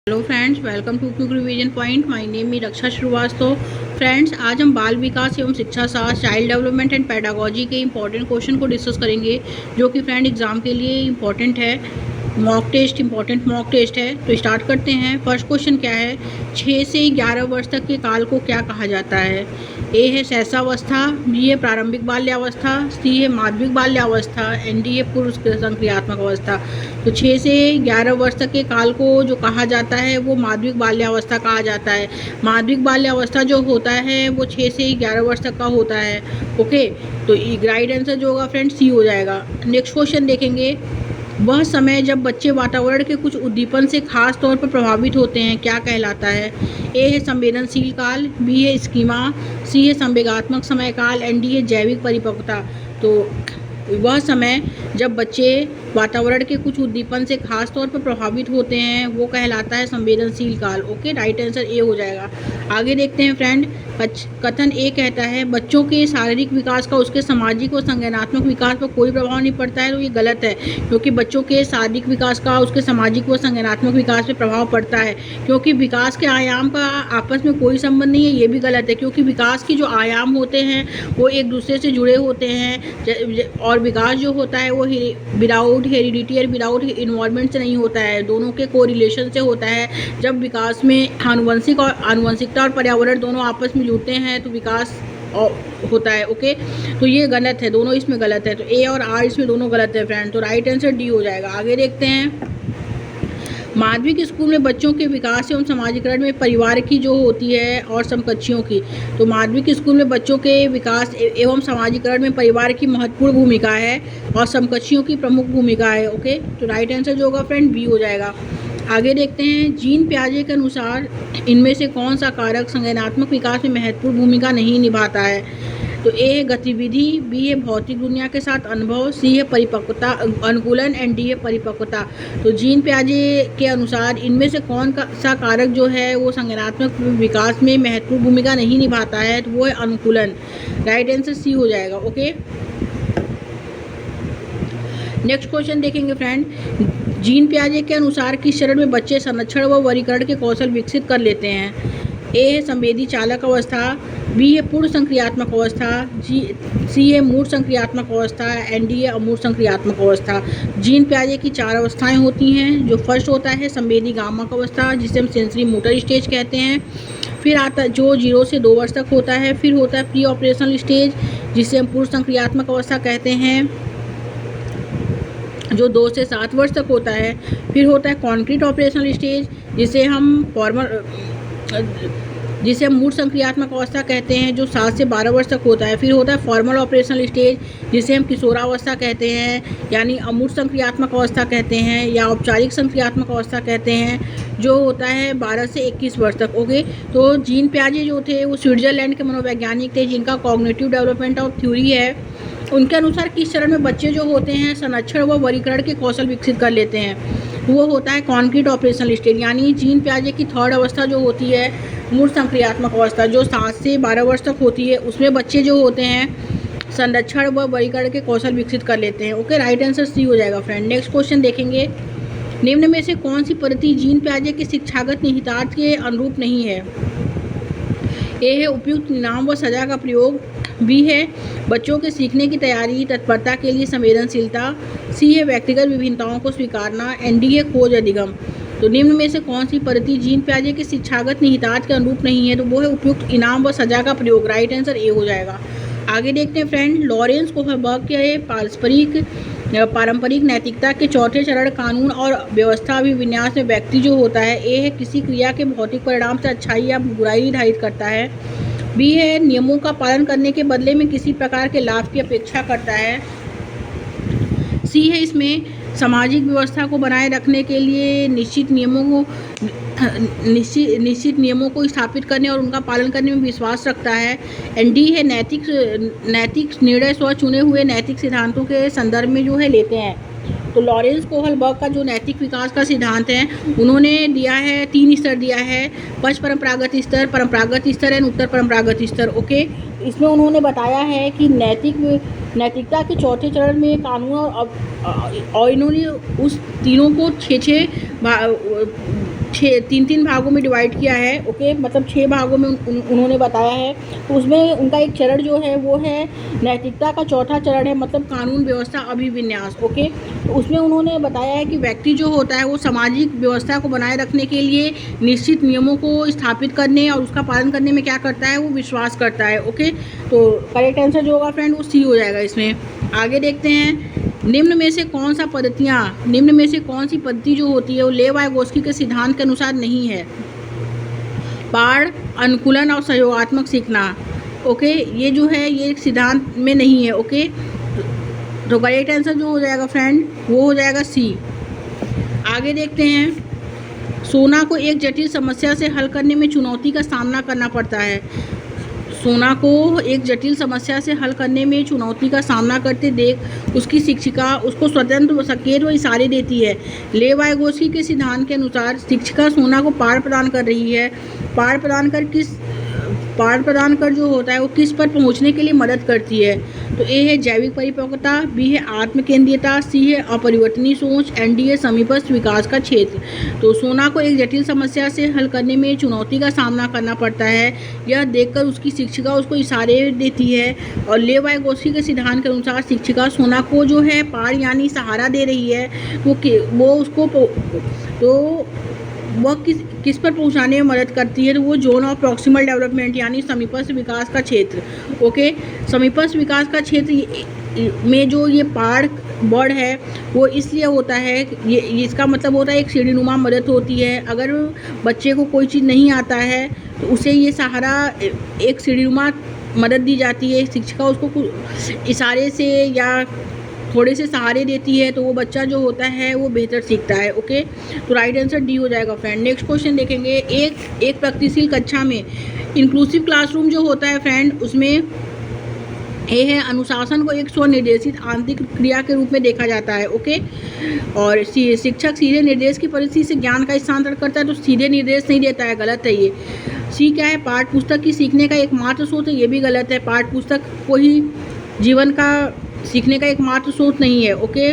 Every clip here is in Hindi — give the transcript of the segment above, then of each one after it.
Hello friends, welcome to quick revision point. My name is Raksha Shrivastava. Friends, आज हम बाल विकास एवं शिक्षा शास्त्र, चाइल्ड डेवलपमेंट एंड पेडागोजी के इंपॉर्टेंट क्वेश्चन को डिस्कस करेंगे, जो कि फ्रेंड एग्जाम के लिए इंपॉर्टेंट है। इंपॉर्टेंट मॉक टेस्ट है। तो स्टार्ट करते हैं। फर्स्ट क्वेश्चन क्या है? 6 से 11 वर्ष तक के काल को क्या कहा जाता है? ए है शैशवावस्था, बी है प्रारंभिक बाल्यावस्था, सी है माध्यमिक बाल्यावस्था, एंड डी है पूर्व संक्रियात्मक अवस्था। तो 6 से 11 वर्ष तक के काल को जो कहा जाता है वो माध्यमिक बाल्यावस्था कहा जाता है। माध्यमिक बाल्यावस्था जो होता है वो 6 से 11 वर्ष तक का होता है। ओके, तो राइट आंसर जो होगा फ्रेंड सी हो जाएगा। नेक्स्ट क्वेश्चन देखेंगे। वह समय जब बच्चे वातावरण के कुछ उद्दीपन से खास तौर पर प्रभावित होते हैं क्या कहलाता है? ए है संवेदनशील काल, बी है स्कीमा, सी है संवेगात्मक समय काल, एंड डी है जैविक परिपक्वता। तो वह समय जब बच्चे वातावरण के कुछ उद्दीपन से खास तौर पर प्रभावित होते हैं वो कहलाता है संवेदनशील काल। ओके, राइट आंसर ए हो जाएगा। आगे देखते हैं फ्रेंड। कथन ए कहता है बच्चों के शारीरिक विकास का उसके सामाजिक और संज्ञानात्मक विकास पर कोई प्रभाव नहीं पड़ता है। तो ये गलत है, क्योंकि बच्चों के शारीरिक विकास का उसके सामाजिक व संज्ञानात्मक विकास पर प्रभाव पड़ता है, क्योंकि विकास के आयाम का आपस में कोई संबंध नहीं है। ये भी गलत है, क्योंकि विकास की जो आयाम होते हैं वो एक दूसरे से जुड़े होते हैं, और विकास जो होता है वो विदाउट हेरिडिटी और विदाउट इन्वॉल्वमेंट से नहीं होता है, दोनों के कोरिलेशन से होता है। जब विकास में आनुवंशिकता और पर्यावरण दोनों आपस में जुड़ते हैं तो विकास होता है। ओके, तो ये गलत है, दोनों इसमें गलत है। तो ए और आर इसमें दोनों गलत है फ्रेंड। तो राइट आंसर डी हो जाएगा। आगे देखते हैं। माध्यमिक स्कूल में बच्चों के विकास एवं समाजीकरण में परिवार की जो होती है और समकक्षियों की। तो माध्यमिक स्कूल में बच्चों के विकास एवं समाजीकरण में परिवार की महत्वपूर्ण भूमिका है और समकक्षियों की प्रमुख भूमिका है। ओके, तो राइट आंसर जो होगा फ्रेंड बी हो जाएगा। आगे देखते हैं। जीन पियाजे के अनुसार इनमें से कौन सा कारक संज्ञानात्मक विकास में महत्वपूर्ण भूमिका नहीं निभाता है? तो ए है गतिविधि, बी है भौतिक दुनिया के साथ अनुभव, सी है परिपक्वता अनुकूलन, एंड डी है परिपक्वता। तो जीन पियाजे के अनुसार इनमें से कौन सा कारक जो है वो संज्ञानात्मक विकास में महत्वपूर्ण भूमिका नहीं निभाता है? तो वो है अनुकूलन। राइट आंसर सी हो जाएगा। ओके, नेक्स्ट क्वेश्चन देखेंगे फ्रेंड। जीन पियाजे के अनुसार किस चरण में बच्चे संरक्षण व वर्गीकरण के कौशल विकसित कर लेते हैं? ए है संवेदी चालक अवस्था, बी है पूर्ण संक्रियात्मक अवस्था, सी है मूर्त संक्रियात्मक अवस्था, एंड डी है अमूर्त संक्रियात्मक अवस्था। जीन पियाजे की 4 अवस्थाएं होती हैं। जो फर्स्ट होता है संवेदी गामक अवस्था, जिसे हम सेंसरी मोटर स्टेज कहते हैं। फिर आता जो 0 से 2 वर्ष तक होता है। फिर होता है प्री ऑपरेशनल स्टेज, जिसे हम पूर्ण संक्रियात्मक अवस्था कहते हैं, जो 2 से 7 वर्ष तक होता है। फिर होता है कॉन्क्रीट ऑपरेशनल स्टेज, जिसे हम मूर्त संक्रियात्मक अवस्था कहते हैं, जो 7 से 12 वर्ष तक होता है। फिर होता है फॉर्मल ऑपरेशनल स्टेज, जिसे हम किशोरावस्था कहते हैं, यानी अमूर्त संक्रियात्मक अवस्था कहते हैं, या औपचारिक संक्रियात्मक अवस्था कहते हैं, जो होता है 12 से 21 वर्ष तक। ओके, तो जीन पियाजे जो थे वो स्विट्जरलैंड के मनोवैज्ञानिक थे, जिनका कॉग्निटिव डेवलपमेंट ऑफ थ्योरी है। उनके अनुसार किस चरण में बच्चे जो होते हैं संरक्षण व वर्गीकरण के कौशल विकसित कर लेते हैं? वो होता है कॉन्क्रीट ऑपरेशनल स्टेज, यानी जीन पियाजे की 3rd अवस्था जो होती है मूर्त संक्रियात्मक अवस्था, जो 7 से 12 वर्ष तक होती है, उसमें बच्चे जो होते हैं संरक्षण व वर्गीकरण के कौशल विकसित कर लेते हैं। ओके, राइट आंसर सी हो जाएगा फ्रेंड। नेक्स्ट क्वेश्चन देखेंगे। निम्न में से कौन सी पद्धति जीन पियाजे के शिक्षागत निहितार्थ के अनुरूप नहीं है? ए है उपयुक्त इनाम व सजा का प्रयोग, बी है बच्चों के सीखने की तैयारी तत्परता के लिए संवेदनशीलता, सी है व्यक्तिगत विभिन्नताओं को स्वीकारना, एंड डी है खोज अधिगम। तो निम्न में से कौन सी पद्धति जीन पियाजे के शिक्षागत निहितार्थ के अनुरूप नहीं है? तो वो है उपयुक्त इनाम व सजा का प्रयोग। राइट आंसर ए हो जाएगा। आगे देखते हैं फ्रेंड। लॉरेंस कोहलबर्ग के पारंपरिक नैतिकता के 4थे चरण कानून और व्यवस्था अभिविन्यास में व्यक्ति जो होता है, ए है किसी क्रिया के भौतिक परिणाम से अच्छाई या बुराई निर्धारित करता है, बी है नियमों का पालन करने के बदले में किसी प्रकार के लाभ की अपेक्षा करता है, सी है इसमें सामाजिक व्यवस्था को बनाए रखने के लिए निश्चित नियमों को स्थापित करने और उनका पालन करने में विश्वास रखता है, एंड डी है नैतिक निर्णय स्व चुने हुए नैतिक सिद्धांतों के संदर्भ में जो है लेते हैं। तो लॉरेंस कोहलबर्ग का जो नैतिक विकास का सिद्धांत है उन्होंने दिया है 3 स्तर दिया है, पश्च परंपरागत स्तर एंड उत्तर परंपरागत स्तर। ओके, इसमें उन्होंने बताया है कि नैतिकता के 4थे चरण में कानून और इन्होंने उस तीनों को 6 तीन तीन भागों में डिवाइड किया है। ओके, मतलब 6 भागों में उन्होंने बताया है। तो उसमें उनका एक चरण जो है वो है नैतिकता का, चौथा चरण है मतलब कानून व्यवस्था अभिविन्यास। ओके, तो उसमें उन्होंने बताया है कि व्यक्ति जो होता है वो सामाजिक व्यवस्था को बनाए रखने के लिए निश्चित नियमों को स्थापित करने और उसका पालन करने में क्या करता है, वो विश्वास करता है। ओके, तो करेक्ट आंसर जो होगा फ्रेंड वो सी हो जाएगा इसमें। आगे देखते हैं, निम्न में से कौन सी पद्धति जो होती है वो लेव वाइगोत्स्की के सिद्धांत के अनुसार नहीं है। पाढ़, अनुकूलन और सहयोगात्मक सीखना। ओके, ये जो है ये एक सिद्धांत में नहीं है। ओके, तो करेक्ट आंसर जो हो जाएगा फ्रेंड वो हो जाएगा सी। आगे देखते हैं, सोना को एक जटिल समस्या से हल करने में चुनौती का सामना करना पड़ता है। सोना को एक जटिल समस्या से हल करने में चुनौती का सामना करते देख उसकी शिक्षिका उसको स्वतंत्र संकेत व इशारे देती है। लेव वाइगोत्स्की के सिद्धांत के अनुसार शिक्षिका सोना को पाठ प्रदान कर रही है। पाठ प्रदान कर जो होता है वो किस पर पहुंचने के लिए मदद करती है। तो ए है जैविक परिपक्वता, बी है आत्मकेंद्रियता, सी है अपरिवर्तनीय सोच, एंड डी है समीपस्थ विकास का क्षेत्र। तो सोना को एक जटिल समस्या से हल करने में चुनौती का सामना करना पड़ता है, यह देखकर उसकी शिक्षिका उसको इशारे देती है। और लेव वाइगोत्स्की के सिद्धांत के अनुसार शिक्षिका सोना को जो है पार यानी सहारा दे रही है, वह किस पर पहुंचाने में मदद करती है। तो वो जोन ऑफ प्रॉक्सिमल डेवलपमेंट यानी समीपस्थ विकास का क्षेत्र। ओके, समीपस्थ विकास का क्षेत्र में जो ये पार्ट वर्ड है वो इसलिए होता है, ये इसका मतलब होता है एक सीढ़ीनुमा मदद होती है। अगर बच्चे को कोई चीज़ नहीं आता है तो उसे ये सहारा एक सीढ़ीनुमा मदद दी जाती है। शिक्षिका उसको इशारे से या थोड़े से सहारे देती है तो वो बच्चा जो होता है वो बेहतर सीखता है। ओके, तो राइट आंसर डी हो जाएगा फ्रेंड। नेक्स्ट क्वेश्चन देखेंगे, एक प्रगतिशील कक्षा में इंक्लूसिव क्लासरूम जो होता है फ्रेंड उसमें ए है अनुशासन को एक स्वनिर्देशित आंतरिक क्रिया के रूप में देखा जाता है। ओके, और शिक्षक सीधे निर्देश की परिस्थिति से ज्ञान का स्थानांतरण करता है, तो सीधे निर्देश नहीं देता है, गलत है ये। सी क्या है, पाठ्य पुस्तक की सीखने का एकमात्र स्रोत है, ये भी गलत है। पाठ्य पुस्तक को ही जीवन का सीखने का एकमात्र स्रोत नहीं है। ओके,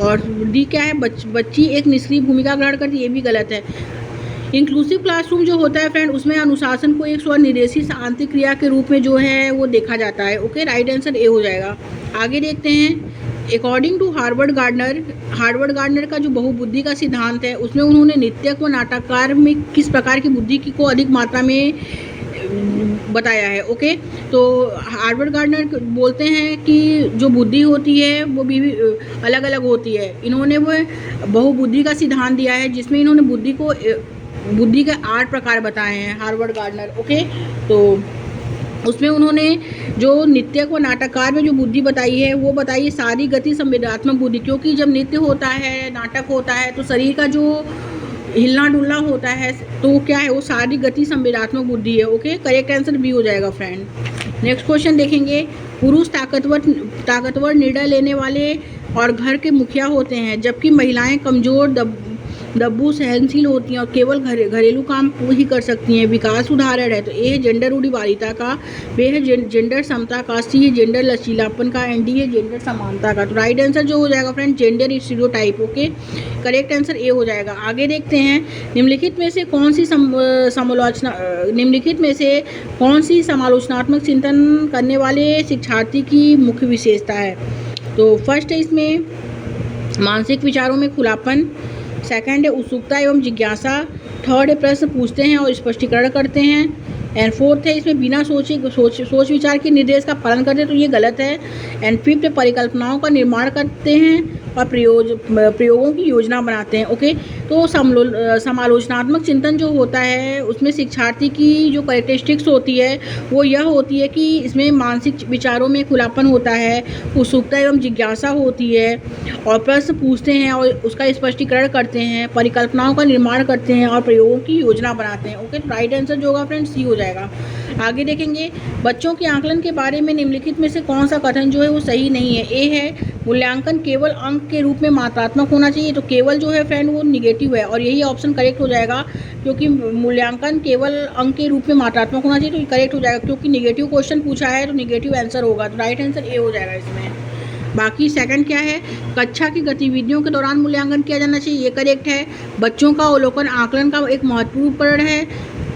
और डी क्या है, बच्ची एक निष्क्रिय भूमिका ग्रहण करती है, ये भी गलत है। इंक्लूसिव क्लासरूम जो होता है फ्रेंड उसमें अनुशासन को एक स्वनिर्देशित आंतरिक क्रिया के रूप में जो है वो देखा जाता है। ओके, राइट आंसर ए हो जाएगा। आगे देखते हैं, अकॉर्डिंग टू हार्वर्ड गार्डनर का जो बहुबुद्धि का सिद्धांत है उसमें उन्होंने नृत्यक व नाटककार में किस प्रकार की बुद्धि को अधिक मात्रा में बताया है। ओके, तो हार्वर्ड गार्डनर बोलते हैं कि जो बुद्धि होती है वो भी अलग अलग होती है। इन्होंने वो बहुबुद्धि का सिद्धांत दिया है जिसमें इन्होंने बुद्धि के 8 प्रकार बताए हैं हार्वर्ड गार्डनर। ओके, तो उसमें उन्होंने जो नृत्यक व नाटककार में जो बुद्धि बताई है वो बताई है सारी गति संवेदनात्मक बुद्धि, क्योंकि जब नृत्य होता है नाटक होता है तो शरीर का जो हिलना डुलना होता है तो क्या है वो सारी गति संवेदनात्मक बुद्धि है। ओके, करेक्ट आंसर बी हो जाएगा फ्रेंड। नेक्स्ट क्वेश्चन देखेंगे, पुरुष ताकतवर निर्णय लेने वाले और घर के मुखिया होते हैं जबकि महिलाएं कमज़ोर दब्बू सहनशील होती हैं और केवल घरेलू काम ही कर सकती हैं। विकास उदाहरण है, तो ए है जेंडर रूढ़िवादिता का, बी है जेंडर समता का, सी है जेंडर लचीलापन का, एंड डी है जेंडर समानता का। तो राइट आंसर जो हो जाएगा friend gender stereotype. Okay, correct answer A हो जाएगा। आगे देखते हैं, निम्नलिखित में से कौन सी समालोचनात्मक चिंतन करने वाले शिक्षार्थी की मुख्य विशेषता है। तो फर्स्ट है इसमें मानसिक विचारों में खुलापन, सेकंड है उत्सुकता एवं जिज्ञासा, थर्ड है प्रश्न पूछते हैं और स्पष्टीकरण करते हैं, एंड फोर्थ है इसमें बिना सोच विचार के निर्देश का पालन करते हैं, तो ये गलत है। एंड फिफ्थ है परिकल्पनाओं का निर्माण करते हैं और प्रयोगों की योजना बनाते हैं। ओके, तो समालोचनात्मक चिंतन जो होता है उसमें शिक्षार्थी की जो कैरेक्टरिस्टिक्स होती है वो यह होती है कि इसमें मानसिक विचारों में खुलापन होता है, उत्सुकता एवं जिज्ञासा होती है और प्रश्न पूछते हैं और उसका स्पष्टीकरण करते हैं, परिकल्पनाओं का निर्माण करते हैं और प्रयोगों की योजना बनाते हैं। ओके, तो राइट आंसर जो होगा फ्रेंड्स सी हो जाएगा। आगे देखेंगे, बच्चों के आकलन के बारे में निम्नलिखित में से कौन सा कथन जो है वो सही नहीं है। ए है मूल्यांकन केवल अंक के रूप में मात्रात्मक होना चाहिए, तो केवल जो है फ्रेंड वो निगेटिव है और यही ऑप्शन करेक्ट हो जाएगा, क्योंकि मूल्यांकन केवल अंक के रूप में मात्रात्मक होना चाहिए, तो ये करेक्ट हो जाएगा, क्योंकि निगेटिव क्वेश्चन पूछा है तो निगेटिव आंसर होगा, तो राइट आंसर ए हो जाएगा इसमें। बाकी सेकंड क्या है, कक्षा की गतिविधियों के दौरान मूल्यांकन किया जाना चाहिए, ये करेक्ट है। बच्चों का अवलोकन आकलन का एक महत्वपूर्ण उपकरण है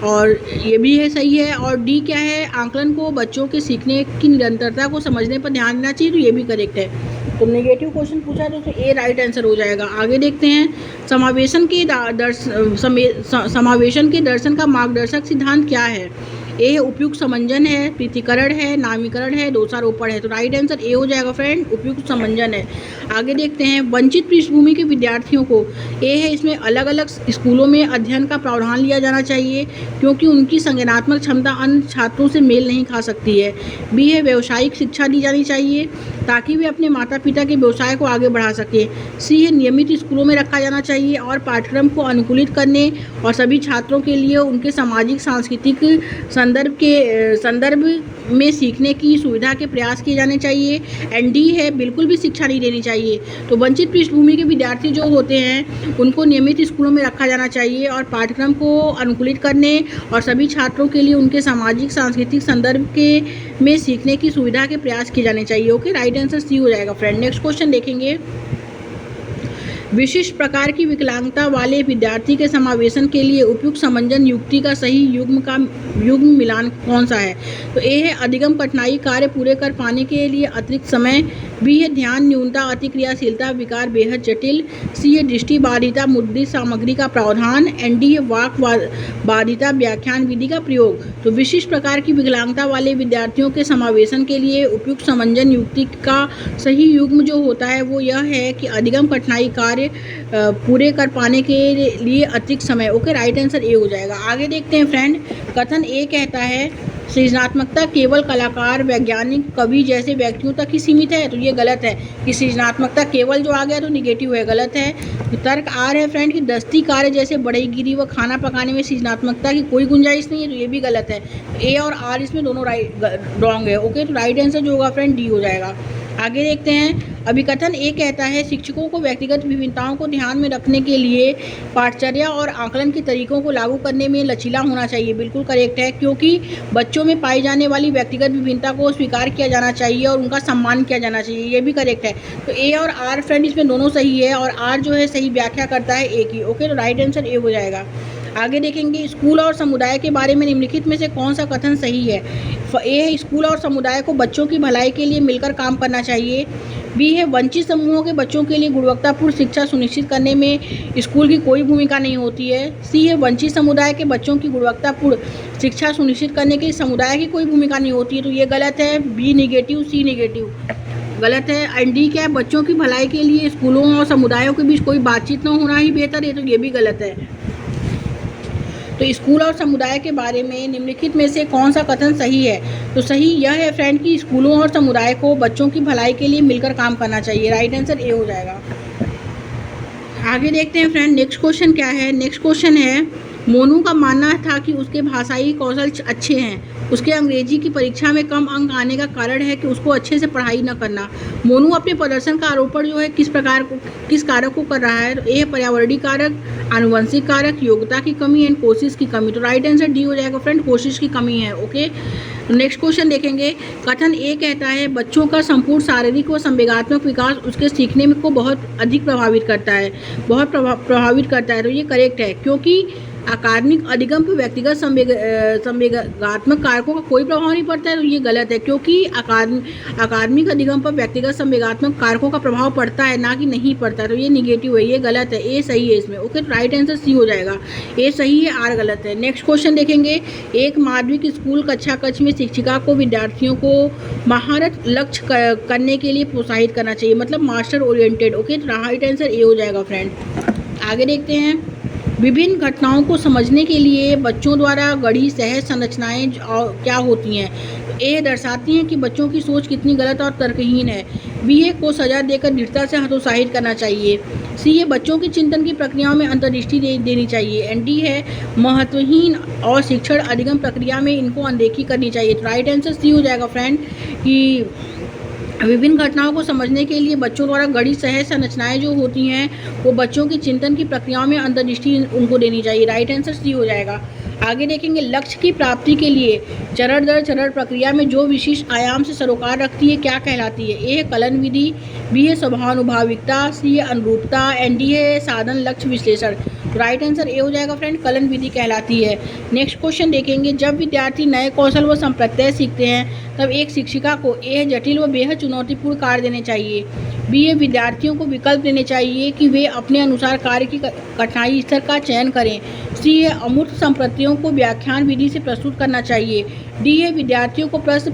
और ये भी है, सही है। और डी क्या है, आकलन को बच्चों के सीखने की निरंतरता को समझने पर ध्यान देना चाहिए, तो ये भी करेक्ट है। तो नेगेटिव क्वेश्चन पूछा तो ए राइट आंसर हो जाएगा। आगे देखते हैं, समावेशन के दर्शन का मार्गदर्शक सिद्धांत क्या है। ए है उपयुक्त समंजन है, पृथकीकरण है, नामीकरण है, दोषारोपण है, तो राइट आंसर ए हो जाएगा फ्रेंड, उपयुक्त समंजन है। आगे देखते हैं, वंचित पृष्ठभूमि के विद्यार्थियों को, ए है इसमें अलग अलग स्कूलों में अध्ययन का प्रावधान लिया जाना चाहिए क्योंकि उनकी संज्ञानात्मक क्षमता अन्य छात्रों से मेल नहीं खा सकती है। बी है व्यावसायिक शिक्षा दी जानी चाहिए ताकि वे अपने माता पिता के व्यवसाय को आगे बढ़ा सकें। सी है नियमित स्कूलों में रखा जाना चाहिए और पाठ्यक्रम को अनुकूलित करने और सभी छात्रों के लिए उनके सामाजिक सांस्कृतिक संदर्भ में सीखने की सुविधा के प्रयास किए जाने चाहिए। एंड डी है बिल्कुल भी शिक्षा नहीं देनी चाहिए। तो वंचित पृष्ठभूमि के विद्यार्थी जो होते हैं उनको नियमित स्कूलों में रखा जाना चाहिए और पाठ्यक्रम को अनुकूलित करने और सभी छात्रों के लिए उनके सामाजिक सांस्कृतिक संदर्भ के में सीखने की सुविधा के प्रयास किए जाने चाहिए। ओके, राइट आंसर सी हो जाएगा फ्रेंड। नेक्स्ट क्वेश्चन देखेंगे, विशिष्ट प्रकार की विकलांगता वाले विद्यार्थी के समावेशन के लिए उपयुक्त समंजन युक्ति का सही युग्म मिलान कौन सा है। तो ए है अधिगम कठिनाई कार्य पूरे कर पाने के लिए अतिरिक्त समय। बी है ध्यान न्यूनता अतिक्रियाशीलता विकार बेहद जटिल। सी है दृष्टि बाधिता मुद्रित सामग्री का प्रावधान। एंड डी है वाक बाधिता व्याख्यान विधि का प्रयोग। तो विशिष्ट प्रकार की विकलांगता वाले विद्यार्थियों के समावेशन के लिए उपयुक्त समंजन युक्ति का सही युग्म जो होता है वो यह है कि अधिगम कठिनाई कार्य पूरे कर पाने के लिए अतिरिक्त समय। ओके, राइट आंसर ए हो जाएगा। आगे देखते हैं फ्रेंड, कथन ए कहता है सृजनात्मकता केवल कलाकार वैज्ञानिक कवि जैसे व्यक्तियों तक ही सीमित है, तो ये गलत है कि सृजनात्मकता केवल जो आ गया तो निगेटिव है, गलत है। तर्क आर है फ्रेंड कि दस्ती कार्य जैसे बढ़ईगिरी व खाना पकाने में सृजनात्मकता की कोई गुंजाइश नहीं है, तो ये भी गलत है। ए और आर इसमें दोनों रॉन्ग है। ओके, तो राइट आंसर जो होगा फ्रेंड डी हो जाएगा। आगे देखते हैं, अभिकथन ए कहता है शिक्षकों को व्यक्तिगत विभिन्नताओं को ध्यान में रखने के लिए पाठचर्या और आकलन के तरीकों को लागू करने में लचीला होना चाहिए। बिल्कुल करेक्ट है, क्योंकि बच्चों में पाई जाने वाली व्यक्तिगत विभिन्नता को स्वीकार किया जाना चाहिए और उनका सम्मान किया जाना चाहिए, ये भी करेक्ट है। तो ए और आर फ्रेंड इसमें दोनों सही है और आर जो है सही व्याख्या करता है ए की। ओके, तो राइट आंसर ए हो जाएगा। आगे देखेंगे, स्कूल और समुदाय के बारे में निम्नलिखित में से कौन सा कथन सही है। ए है स्कूल और समुदाय को बच्चों की भलाई के लिए मिलकर काम करना चाहिए। बी है वंचित समूहों के बच्चों के लिए गुणवत्तापूर्ण शिक्षा सुनिश्चित करने में स्कूल की कोई भूमिका नहीं होती है। सी है वंचित समुदाय के बच्चों की गुणवत्तापूर्ण शिक्षा सुनिश्चित करने के लिए समुदाय की कोई भूमिका नहीं होती है, तो ये गलत है। बी निगेटिव, सी निगेटिव, गलत है। एंड डी क्या है, बच्चों की भलाई के लिए स्कूलों और समुदायों के बीच कोई बातचीत न होना ही बेहतर है, तो ये भी गलत है। तो स्कूल और समुदाय के बारे में निम्नलिखित में से कौन सा कथन सही है। तो सही यह है फ्रेंड कि स्कूलों और समुदाय को बच्चों की भलाई के लिए मिलकर काम करना चाहिए। राइट आंसर ए हो जाएगा। आगे देखते हैं फ्रेंड, नेक्स्ट क्वेश्चन क्या है। नेक्स्ट क्वेश्चन है, मोनू का मानना था कि उसके भाषाई कौशल अच्छे हैं, उसके अंग्रेजी की परीक्षा में कम अंक आने का कारण है कि उसको अच्छे से पढ़ाई न करना। मोनू अपने प्रदर्शन का आरोपण जो है किस कारक को कर रहा है। तो ए पर्यावरणीय कारक, आनुवंशिक कारक, योग्यता की कमी एंड कोशिश की कमी। तो राइट आंसर डी हो जाएगा फ्रेंड, कोशिश की कमी है। ओके, नेक्स्ट क्वेश्चन देखेंगे, कथन ए कहता है बच्चों का संपूर्ण शारीरिक व संवेगात्मक विकास उसके सीखने में को बहुत अधिक प्रभावित करता है, बहुत प्रभावित करता है। तो ये करेक्ट है, क्योंकि अकादमिक अधिगम पर व्यक्तिगत संवेगात्मक कारकों का कोई प्रभाव नहीं पड़ता है, तो ये गलत है। क्योंकि अकादमिक अधिगम पर व्यक्तिगत संवेगात्मक कारकों का प्रभाव पड़ता है, ना कि नहीं पड़ता, तो ये निगेटिव है, ये गलत है। ए सही है इसमें। ओके, राइट आंसर सी हो जाएगा। ए सही है, आर गलत है। नेक्स्ट क्वेश्चन देखेंगे, एक माध्यमिक स्कूल कक्षा कक्ष में शिक्षिका को विद्यार्थियों को महारत लक्ष्य करने के लिए प्रोत्साहित करना चाहिए, मतलब मास्टर ओरिएंटेड। ओके, तो राइट आंसर ए हो जाएगा फ्रेंड। आगे देखते हैं, विभिन्न घटनाओं को समझने के लिए बच्चों द्वारा गढ़ी सहज संरचनाएं क्या होती हैं। तो ए दर्शाती हैं कि बच्चों की सोच कितनी गलत और तर्कहीन है। बी ए को सजा देकर दृढ़ता से हतोत्साहित करना चाहिए। सी है बच्चों की चिंतन की प्रक्रियाओं में अंतर्दृष्टि देनी चाहिए। एंड डी है महत्वहीन और शिक्षण अधिगम प्रक्रिया में इनको अनदेखी करनी चाहिए। तो राइट आंसर सी हो जाएगा फ्रेंड कि विभिन्न घटनाओं को समझने के लिए बच्चों द्वारा गढ़ी सहज संरचनाएं जो होती हैं वो बच्चों की चिंतन की प्रक्रियाओं में अंतर्दृष्टि उनको देनी चाहिए। राइट आंसर सी हो जाएगा। आगे देखेंगे लक्ष्य की प्राप्ति के लिए चरण दर चरण प्रक्रिया में जो विशिष्ट आयाम से सरोकार रखती है क्या कहलाती है? ए है कलन विधि, बी है स्वभावानुभाविकता, सी है अनुरूपता एंड डी है साधन लक्ष्य विश्लेषण। राइट आंसर ए हो जाएगा फ्रेंड, कलन विधि कहलाती है। नेक्स्ट क्वेश्चन देखेंगे जब विद्यार्थी नए कौशल व संप्रत्यय सीखते हैं तब एक शिक्षिका को ए जटिल व बेहद चुनौतीपूर्ण कार्य देने चाहिए, बी है विद्यार्थियों को विकल्प देने चाहिए कि वे अपने अनुसार कार्य की कठिनाई स्तर का चयन करें, सी है अमूर्त संप्रत्ययों को व्याख्यान विधि से प्रस्तुत करना चाहिए, डी है विद्यार्थियों को प्रश्न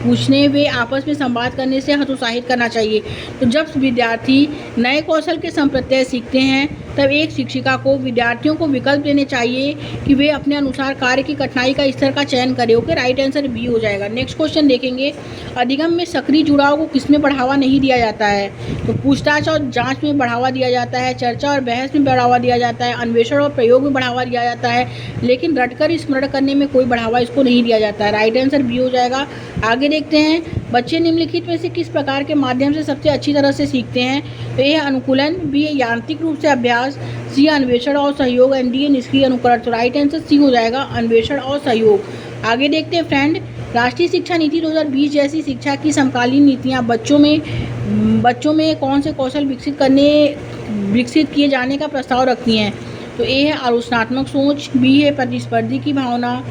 पूछने वे आपस में संवाद करने से हतोत्साहित करना चाहिए। तो जब विद्यार्थी नए कौशल के संप्रत्यय सीखते हैं तब एक शिक्षिका को विद्यार्थियों को विकल्प देने चाहिए कि वे अपने अनुसार कार्य की कठिनाई का स्तर का चयन करें। ओके, राइट आंसर बी हो जाएगा। नेक्स्ट क्वेश्चन देखेंगे अधिगम में सक्रिय जुड़ाव को किसमें बढ़ावा नहीं दिया जाता है? तो पूछताछ और जांच में बढ़ावा दिया जाता है, चर्चा और बहस में बढ़ावा दिया जाता है, अन्वेषण और प्रयोग में बढ़ावा दिया जाता है, लेकिन रटकर स्मरण करने में कोई बढ़ावा इसको नहीं दिया जाता है। राइट आंसर बी हो जाएगा। आगे देखते हैं बच्चे निम्नलिखित में से किस प्रकार के माध्यम से सबसे अच्छी तरह से सीखते हैं? तो ये है अनुकूलन, बी है यांत्रिक रूप से अभ्यास, सी अन्वेषण और सहयोग एंड डी है निष्क्रिय अनुकरण। तो राइट आंसर सी हो जाएगा, अन्वेषण और सहयोग। आगे देखते हैं फ्रेंड राष्ट्रीय शिक्षा नीति 2020 जैसी शिक्षा की समकालीन नीतियाँ बच्चों में कौन से कौशल विकसित किए जाने का प्रस्ताव रखती हैं? तो ए है आलोचनात्मक सोच, बी है प्रतिस्पर्धी की भावना,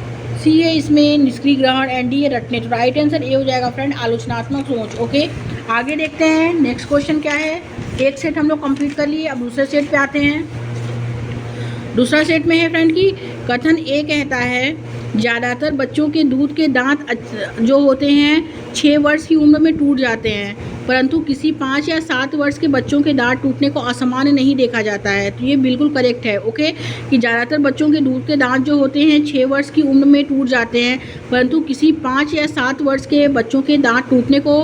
सी है इसमें निष्क्रिय ग्रहण एंड डी है रटने। तो राइट आंसर ए हो जाएगा फ्रेंड, आलोचनात्मक सोच। ओके, आगे देखते हैं नेक्स्ट क्वेश्चन क्या है। एक सेट हम लोग कंप्लीट कर लिए, अब दूसरे सेट पे आते हैं। दूसरा सेट में है फ्रेंड की कथन ए कहता है ज़्यादातर बच्चों के दूध के दांत जो होते हैं 6 वर्ष की उम्र में टूट जाते हैं, परंतु किसी 5 या 7 वर्ष के बच्चों के दांत टूटने को असामान्य नहीं देखा जाता है। तो ये बिल्कुल करेक्ट है। ओके, कि ज़्यादातर बच्चों के दूध के दांत जो होते हैं 6 वर्ष की उम्र में टूट जाते हैं, परंतु किसी 5 या 7 वर्ष के बच्चों के दांत टूटने को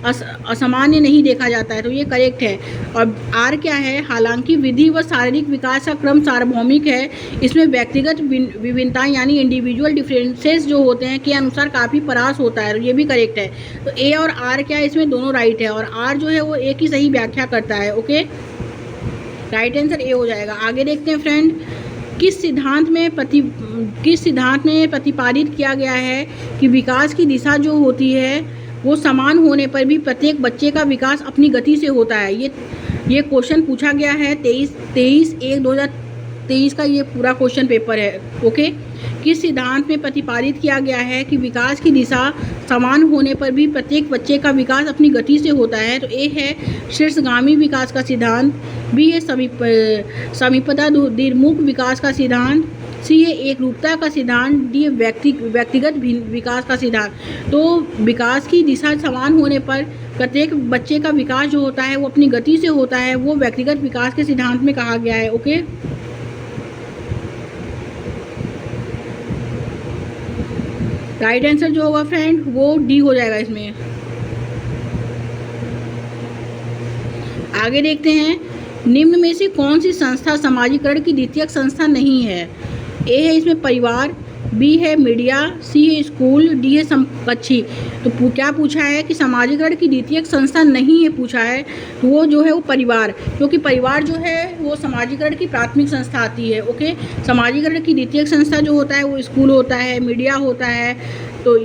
असामान्य नहीं देखा जाता है। तो ये करेक्ट है। और आर क्या है? हालांकि विधि व शारीरिक विकास का क्रम सार्वभौमिक है, इसमें व्यक्तिगत विभिन्नताएं यानी इंडिविजुअल डिफरेंसेस जो होते हैं के अनुसार काफ़ी परास होता है। ये भी करेक्ट है। तो ए और आर क्या है? इसमें दोनों राइट है और आर जो है वो एक ही सही व्याख्या करता है। ओके, राइट आंसर ए हो जाएगा। आगे देखते हैं फ्रेंड किस सिद्धांत में प्रतिपादित किया गया है कि विकास की दिशा जो होती है वो समान होने पर भी प्रत्येक बच्चे का विकास अपनी गति से होता है। ये क्वेश्चन पूछा गया है 23/1/2023 का ये पूरा क्वेश्चन पेपर है। ओके, किस सिद्धांत में प्रतिपादित किया गया है कि विकास की दिशा समान होने पर भी प्रत्येक बच्चे का विकास अपनी गति से होता है? तो ए है शीर्षगामी विकास का सिद्धांत, बी है समीपताभिमुख विकास का सिद्धांत, सी है एकरूपता का सिद्धांत, डी है व्यक्तिगत विकास का सिद्धांत। तो विकास की दिशा समान होने पर प्रत्येक बच्चे का विकास जो होता है वो अपनी गति से होता है, वो व्यक्तिगत विकास के सिद्धांत में कहा गया है। ओके, राइट आंसर जो होगा फ्रेंड वो डी हो जाएगा इसमें। आगे देखते हैं निम्न में से कौन सी संस्था समाजीकरण की द्वितीयक संस्था नहीं है? ए है इसमें परिवार, बी है मीडिया, सी है स्कूल, डी है समकक्षी। तो क्या पूछा है कि समाजीकरण की द्वितीयक संस्था नहीं है पूछा है, तो वो जो है वो परिवार, क्योंकि परिवार जो है वो समाजीकरण की प्राथमिक संस्था आती है। ओके, समाजीकरण की द्वितीयक संस्था जो होता है वो स्कूल होता है, मीडिया होता है। तो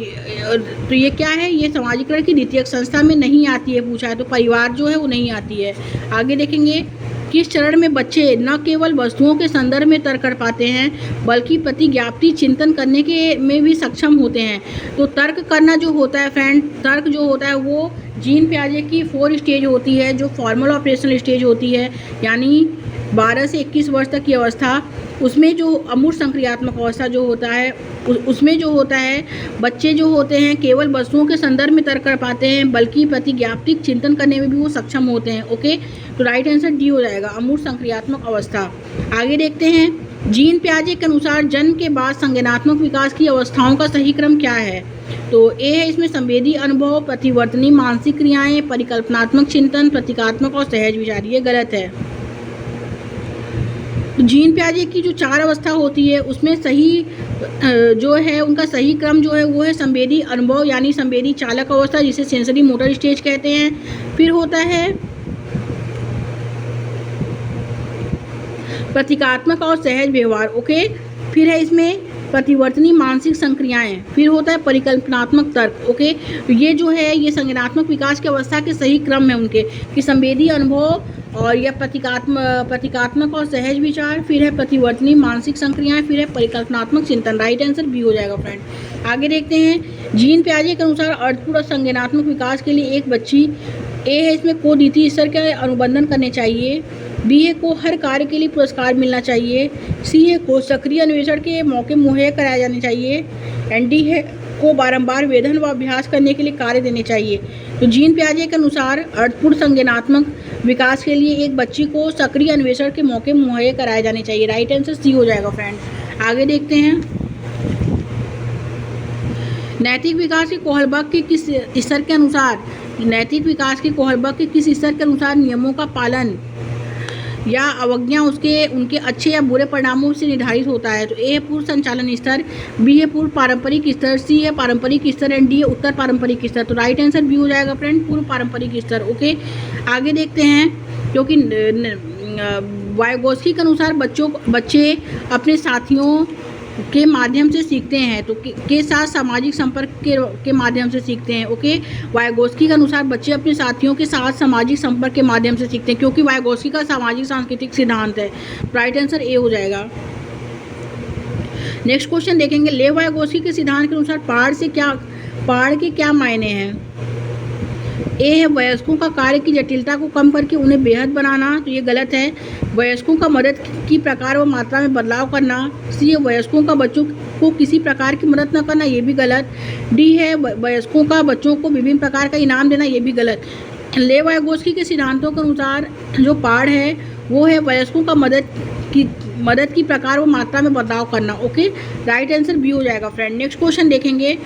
ये क्या है? ये समाजीकरण की द्वितीयक संस्था में नहीं आती है पूछा है, तो परिवार जो है वो नहीं आती है। आगे देखेंगे किस चरण में बच्चे न केवल वस्तुओं के संदर्भ में तर्क कर पाते हैं बल्कि प्रतिज्ञापी चिंतन करने के में भी सक्षम होते हैं? तो तर्क करना जो होता है फ्रेंड, तर्क जो होता है वो जीन पियाजे की 4 स्टेज होती है, जो फॉर्मल ऑपरेशनल स्टेज होती है, यानी 12 से 21 वर्ष तक की अवस्था। उसमें जो अमूर्त संक्रियात्मक अवस्था जो होता है उसमें जो होता है बच्चे जो होते हैं केवल वस्तुओं के संदर्भ में तर्क कर पाते हैं बल्कि प्रतिज्ञापिक चिंतन करने में भी वो सक्षम होते हैं। ओके, तो राइट आंसर डी हो जाएगा, अमूर्त संक्रियात्मक अवस्था। आगे देखते हैं जीन पियाजे के अनुसार जन्म के बाद संज्ञानात्मक विकास की अवस्थाओं का सही क्रम क्या है? तो ए है इसमें संवेदी अनुभव, प्रतिवर्तनी मानसिक क्रियाएं, परिकल्पनात्मक चिंतन, प्रतीकात्मक और सहज विचार। ये गलत है। तो जीन पियाजे की जो 4 अवस्था होती है उसमें सही जो है उनका सही क्रम जो है वो है संवेदी अनुभव यानी संवेदी चालक अवस्था, जिसे सेंसरी मोटर स्टेज कहते हैं। फिर होता है प्रतीकात्मक और सहज व्यवहार। ओके, फिर है इसमें प्रतिवर्तनी मानसिक संक्रियाएं, फिर होता है परिकल्पनात्मक तर्क। ओके, तो ये जो है ये संज्ञानात्मक विकास की अवस्था के सही क्रम है उनके, कि संवेदी अनुभव और यह प्रतीकात्मक और सहज विचार, फिर है प्रतिवर्तनी मानसिक संक्रियाएं, फिर है परिकल्पनात्मक चिंतन। राइट आंसर बी हो जाएगा फ्रेंड। आगे देखते हैं, जीन पियाजे के अनुसार अर्थपूर्ण संज्ञानात्मक विकास के लिए एक बच्ची ए है इसमें को द्वितीय स्तर के अनुबंधन करने चाहिए, बी ए को हर कार्य के लिए पुरस्कार मिलना चाहिए, सी ए को सक्रिय अन्वेषण के मौके मुहैया कराए जाने चाहिए, एंड डी है को बारंबार वेधन व अभ्यास करने के लिए कार्य देने चाहिए। तो जीन पियाजे के अनुसार अर्थपूर्ण संज्ञानात्मक विकास के लिए एक बच्ची को सक्रिय अन्वेषण के मौके मुहैया कराए जाने चाहिए। राइट आंसर सी हो जाएगा फ्रेंड। आगे देखते हैं, नैतिक विकास के कोहलबर्ग के किस स्तर के अनुसार, नैतिक विकास के कोहलबर्ग के किस स्तर के अनुसार नियमों का पालन या अवज्ञा उनके अच्छे या बुरे परिणामों से निर्धारित होता है। तो ए है पूर्व संचालन स्तर, बी है पूर्व पारंपरिक स्तर, सी है पारंपरिक स्तर, एंड डी है उत्तर पारंपरिक स्तर। तो राइट आंसर बी हो जाएगा फ्रेंड, पूर्व पारंपरिक स्तर। ओके, आगे देखते हैं, क्योंकि वाइगोत्स्की के अनुसार बच्चे अपने साथियों के माध्यम से सीखते हैं, तो के साथ सामाजिक संपर्क के माध्यम से सीखते हैं। ओके, वाइगोत्स्की के अनुसार बच्चे अपने साथियों के साथ सामाजिक संपर्क के माध्यम से सीखते हैं, क्योंकि वाइगोत्स्की का सामाजिक सांस्कृतिक सिद्धांत है। राइट आंसर ए हो जाएगा। नेक्स्ट क्वेश्चन देखेंगे, लेव वाइगोत्स्की के सिद्धांत के अनुसार पहाड़ के क्या मायने हैं। ए है वयस्कों का कार्य की जटिलता को कम करके उन्हें बेहद बनाना, तो ये गलत है। वयस्कों का मदद की प्रकार व मात्रा में बदलाव करना, सी है वयस्कों का बच्चों को किसी प्रकार की मदद न करना, ये भी गलत। डी है वयस्कों का बच्चों को विभिन्न प्रकार का इनाम देना, ये भी गलत। लेव वाइगोत्स्की के सिद्धांतों के अनुसार जो पाठ है वो है वयस्कों का मदद की प्रकार व मात्रा में बदलाव करना। ओके, राइट आंसर बी हो जाएगा फ्रेंड। नेक्स्ट क्वेश्चन देखेंगे,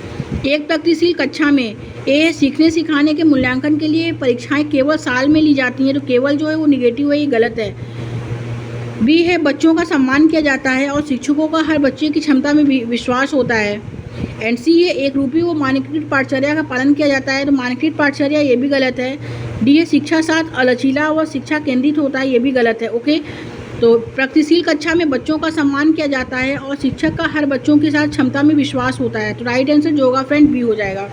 एक प्रगतिशील कक्षा में ए सीखने सिखाने के मूल्यांकन के लिए परीक्षाएं केवल साल में ली जाती हैं, तो केवल जो है वो निगेटिव है, ये गलत है। बी है बच्चों का सम्मान किया जाता है और शिक्षकों का हर बच्चे की क्षमता में विश्वास होता है, एंड सी है एक रूपी व मानकीकृत पाठचर्या का पालन किया जाता है, तो मानकीकृत पाठचर्या ये भी गलत है। डी है शिक्षा साथ अलचीला व शिक्षा केंद्रित होता है, ये भी गलत है। ओके, तो प्रगतिशील कक्षा में बच्चों का सम्मान किया जाता है और शिक्षक का हर बच्चों के साथ क्षमता में विश्वास होता है, तो राइट आंसर जो होगा फ्रेंड बी हो जाएगा।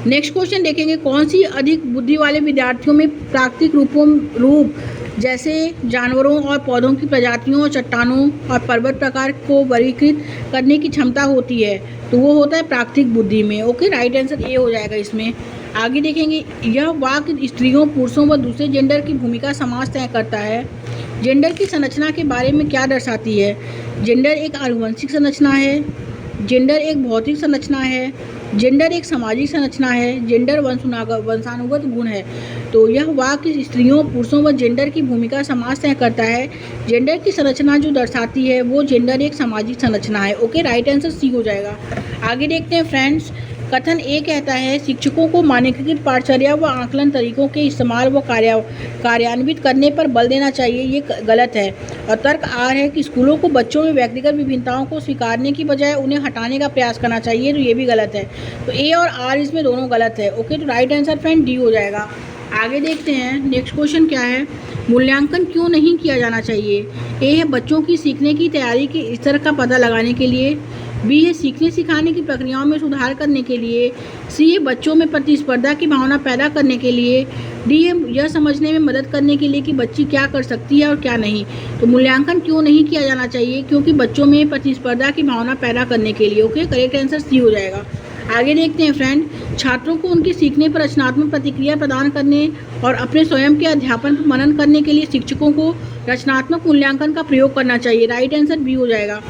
नेक्स्ट क्वेश्चन देखेंगे, कौन सी अधिक बुद्धि वाले विद्यार्थियों में प्राकृतिक रूप जैसे जानवरों और पौधों की प्रजातियों, चट्टानों और पर्वत प्रकार को वर्गीकृत करने की क्षमता होती है, तो वो होता है प्राकृतिक बुद्धि में। ओके, राइट आंसर ए हो जाएगा इसमें। आगे देखेंगे, यह वाक्य स्त्रियों, पुरुषों व दूसरे जेंडर की भूमिका समाज तय करता है। जेंडर की संरचना के बारे में क्या दर्शाती है। जेंडर एक आनुवंशिक संरचना है, जेंडर एक भौतिक संरचना है, जेंडर एक सामाजिक संरचना है, जेंडर वंशानुगत गुण है। तो यह वाक्य स्त्रियों, पुरुषों व जेंडर की भूमिका समाज तय करता है। जेंडर की संरचना जो दर्शाती है वो जेंडर एक सामाजिक संरचना है। ओके, राइट आंसर सी हो जाएगा। आगे देखते हैं फ्रेंड्स, कथन ए कहता है शिक्षकों को मानकीकृत पाठचर्या व आकलन तरीकों के इस्तेमाल व कार्यान्वित करने पर बल देना चाहिए, ये गलत है। और तर्क आर है कि स्कूलों को बच्चों में व्यक्तिगत विभिन्नताओं को स्वीकारने की बजाय उन्हें हटाने का प्रयास करना चाहिए, तो ये भी गलत है। तो ए और आर इसमें दोनों गलत है। ओके, तो राइट आंसर फ्रेंड डी हो जाएगा। आगे देखते हैं, नेक्स्ट क्वेश्चन क्या है, मूल्यांकन क्यों नहीं किया जाना चाहिए। ए है बच्चों की सीखने की तैयारी के स्तर का पता लगाने के लिए, बी है सीखने सिखाने की प्रक्रियाओं में सुधार करने के लिए, सी है बच्चों में प्रतिस्पर्धा की भावना पैदा करने के लिए, डी है यह समझने में मदद करने के लिए कि बच्ची क्या कर सकती है और क्या नहीं। तो मूल्यांकन क्यों नहीं किया जाना चाहिए, क्योंकि बच्चों में प्रतिस्पर्धा की भावना पैदा करने के लिए। ओके, करेक्ट आंसर सी हो जाएगा। आगे देखते हैं फ्रेंड, छात्रों को उनके सीखने पर रचनात्मक प्रतिक्रिया प्रदान करने और अपने स्वयं के अध्यापन पर मनन करने के लिए शिक्षकों को रचनात्मक मूल्यांकन का प्रयोग करना चाहिए। राइट आंसर बी हो जाएगा।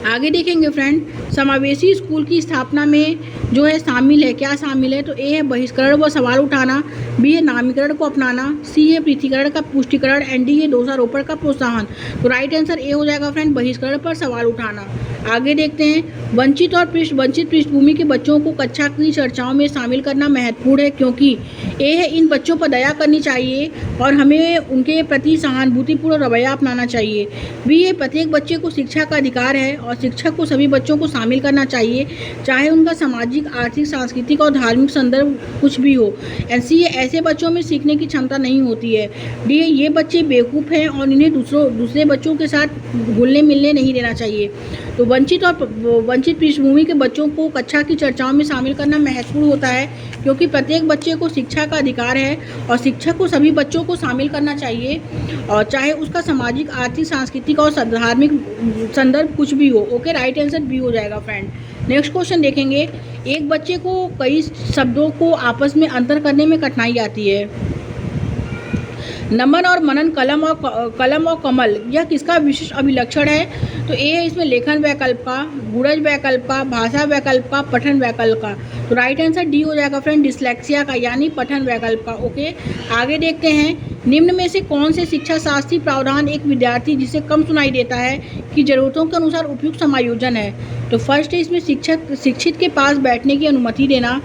आगे देखेंगे फ्रेंड, समावेशी स्कूल की स्थापना में जो है शामिल है, क्या शामिल है। तो ए है बहिष्करण व सवाल उठाना, बी है नामीकरण को अपनाना, सी है पृथकीकरण का पुष्टिकरण, एंड डी है दोषारोपण का प्रोत्साहन। तो राइट आंसर ए हो जाएगा फ्रेंड, बहिष्करण पर सवाल उठाना। आगे देखते हैं, वंचित पृष्ठभूमि के बच्चों को कक्षा की चर्चाओं में शामिल करना महत्वपूर्ण है, क्योंकि ए है इन बच्चों पर दया करनी चाहिए और हमें उनके प्रति सहानुभूतिपूर्ण रवैया अपनाना चाहिए। बी है, प्रत्येक बच्चे को शिक्षा का अधिकार है और शिक्षक को सभी बच्चों को शामिल करना चाहिए, चाहे उनका सामाजिक, आर्थिक, सांस्कृतिक और धार्मिक संदर्भ कुछ भी हो। एंड सी है, ऐसे बच्चों में सीखने की क्षमता नहीं होती है। डी है, ये बच्चे बेवकूफ़ हैं और इन्हें दूसरे बच्चों के साथ घुलने मिलने नहीं देना चाहिए। तो वंचित पृष्ठभूमि के बच्चों को कक्षा की चर्चाओं में शामिल करना महत्वपूर्ण होता है, क्योंकि प्रत्येक बच्चे को शिक्षा का अधिकार है और शिक्षक को सभी बच्चों को शामिल करना चाहिए, और चाहे उसका सामाजिक, आर्थिक, सांस्कृतिक और धार्मिक संदर्भ कुछ भी हो। ओके, राइट आंसर बी हो जाएगा फ्रेंड। नेक्स्ट क्वेश्चन देखेंगे, एक बच्चे को कई शब्दों को आपस में अंतर करने में कठिनाई आती है। नमन और मनन, कलम और कमल, यह किसका विशिष्ट अभिलक्षण है? तो ए है इसमें लेखन वैकल्प का, गूढ़ज वैकल्प का, भाषा वैकल्प का, पठन वैकल्प का। तो राइट आंसर डी हो जाएगा फ्रेंड, डिस्लेक्सिया का, यानी पठन वैकल्प का। ओके, आगे देखते हैं, निम्न में से कौन से शिक्षा शास्त्रीय प्रावधान एक विद्यार्थी जिसे कम सुनाई देता है की जरूरतों के अनुसार उपयुक्त समायोजन है? तो फर्स्ट है इसमें शिक्षित के पास बैठने की अनुमति देना,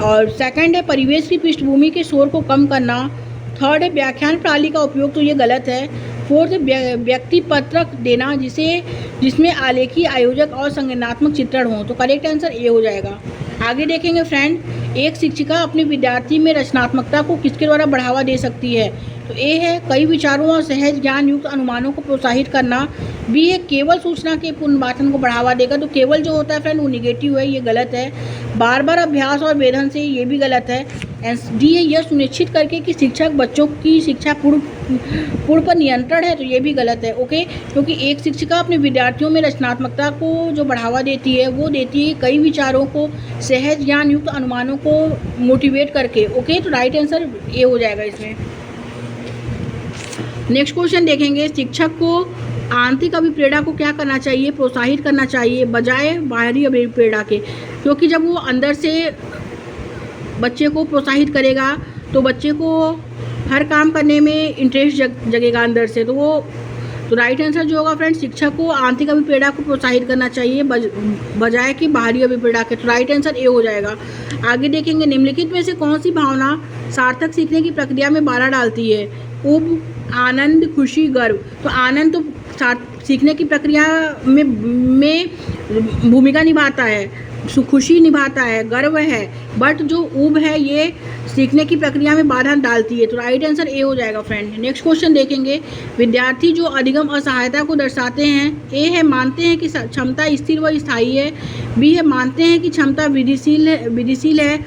और सेकंड है परिवेश की पृष्ठभूमि के शोर को कम करना, थर्ड है व्याख्यान प्रणाली का उपयोग, तो ये गलत है। फोर्थ है व्यक्ति पत्रक देना जिसमें आलेखी, आयोजक और संज्ञानात्मक चित्रण हो, तो करेक्ट आंसर ए हो जाएगा। आगे देखेंगे फ्रेंड, एक शिक्षिका अपने विद्यार्थी में रचनात्मकता को किसके द्वारा बढ़ावा दे सकती है? तो ए है कई विचारों और सहज ज्ञान युक्त अनुमानों को प्रोत्साहित करना, बी है केवल सूचना के पुनर्वाचन को बढ़ावा देगा, तो केवल जो होता है फ्रेंड वो निगेटिव है, ये गलत है। बार बार अभ्यास और वेधन से, ये भी गलत है। डी है यह सुनिश्चित करके कि शिक्षक बच्चों की शिक्षा पूर्ण पर नियंत्रण है, तो ये भी गलत है। ओके, क्योंकि एक शिक्षिका अपने विद्यार्थियों में रचनात्मकता को जो बढ़ावा देती है वो देती है कई विचारों को, सहज ज्ञान युक्त अनुमानों को मोटिवेट करके। ओके, तो राइट आंसर ए हो जाएगा इसमें। नेक्स्ट क्वेश्चन देखेंगे, शिक्षक को आंतरिक अभिप्रेरणा को क्या करना चाहिए? प्रोत्साहित करना चाहिए बजाय बाहरी अभिप्रेरणा के, क्योंकि जब वो अंदर से बच्चे को प्रोत्साहित करेगा तो बच्चे को हर काम करने में इंटरेस्ट जगेगा अंदर से, तो राइट आंसर जो होगा फ्रेंड्स, शिक्षक को आंतरिक अभिप्रेरणा को प्रोत्साहित करना चाहिए बजाय कि बाहरी अभिप्रेरणा के, तो राइट आंसर ए हो जाएगा। आगे देखेंगे, निम्नलिखित में से कौन सी भावना सार्थक सीखने की प्रक्रिया में बाधा डालती है? उब, आनंद, खुशी, गर्व। तो आनंद तो सीखने की प्रक्रिया में भूमिका निभाता है, खुशी निभाता है, गर्व है, बट जो ऊब है ये सीखने की प्रक्रिया में बाधा डालती है, तो राइट आंसर ए हो जाएगा फ्रेंड। नेक्स्ट क्वेश्चन देखेंगे, विद्यार्थी जो अधिगम असहायता को दर्शाते हैं, ए है मानते हैं कि क्षमता स्थिर व स्थायी है, बी है मानते हैं कि क्षमता विधिशील है,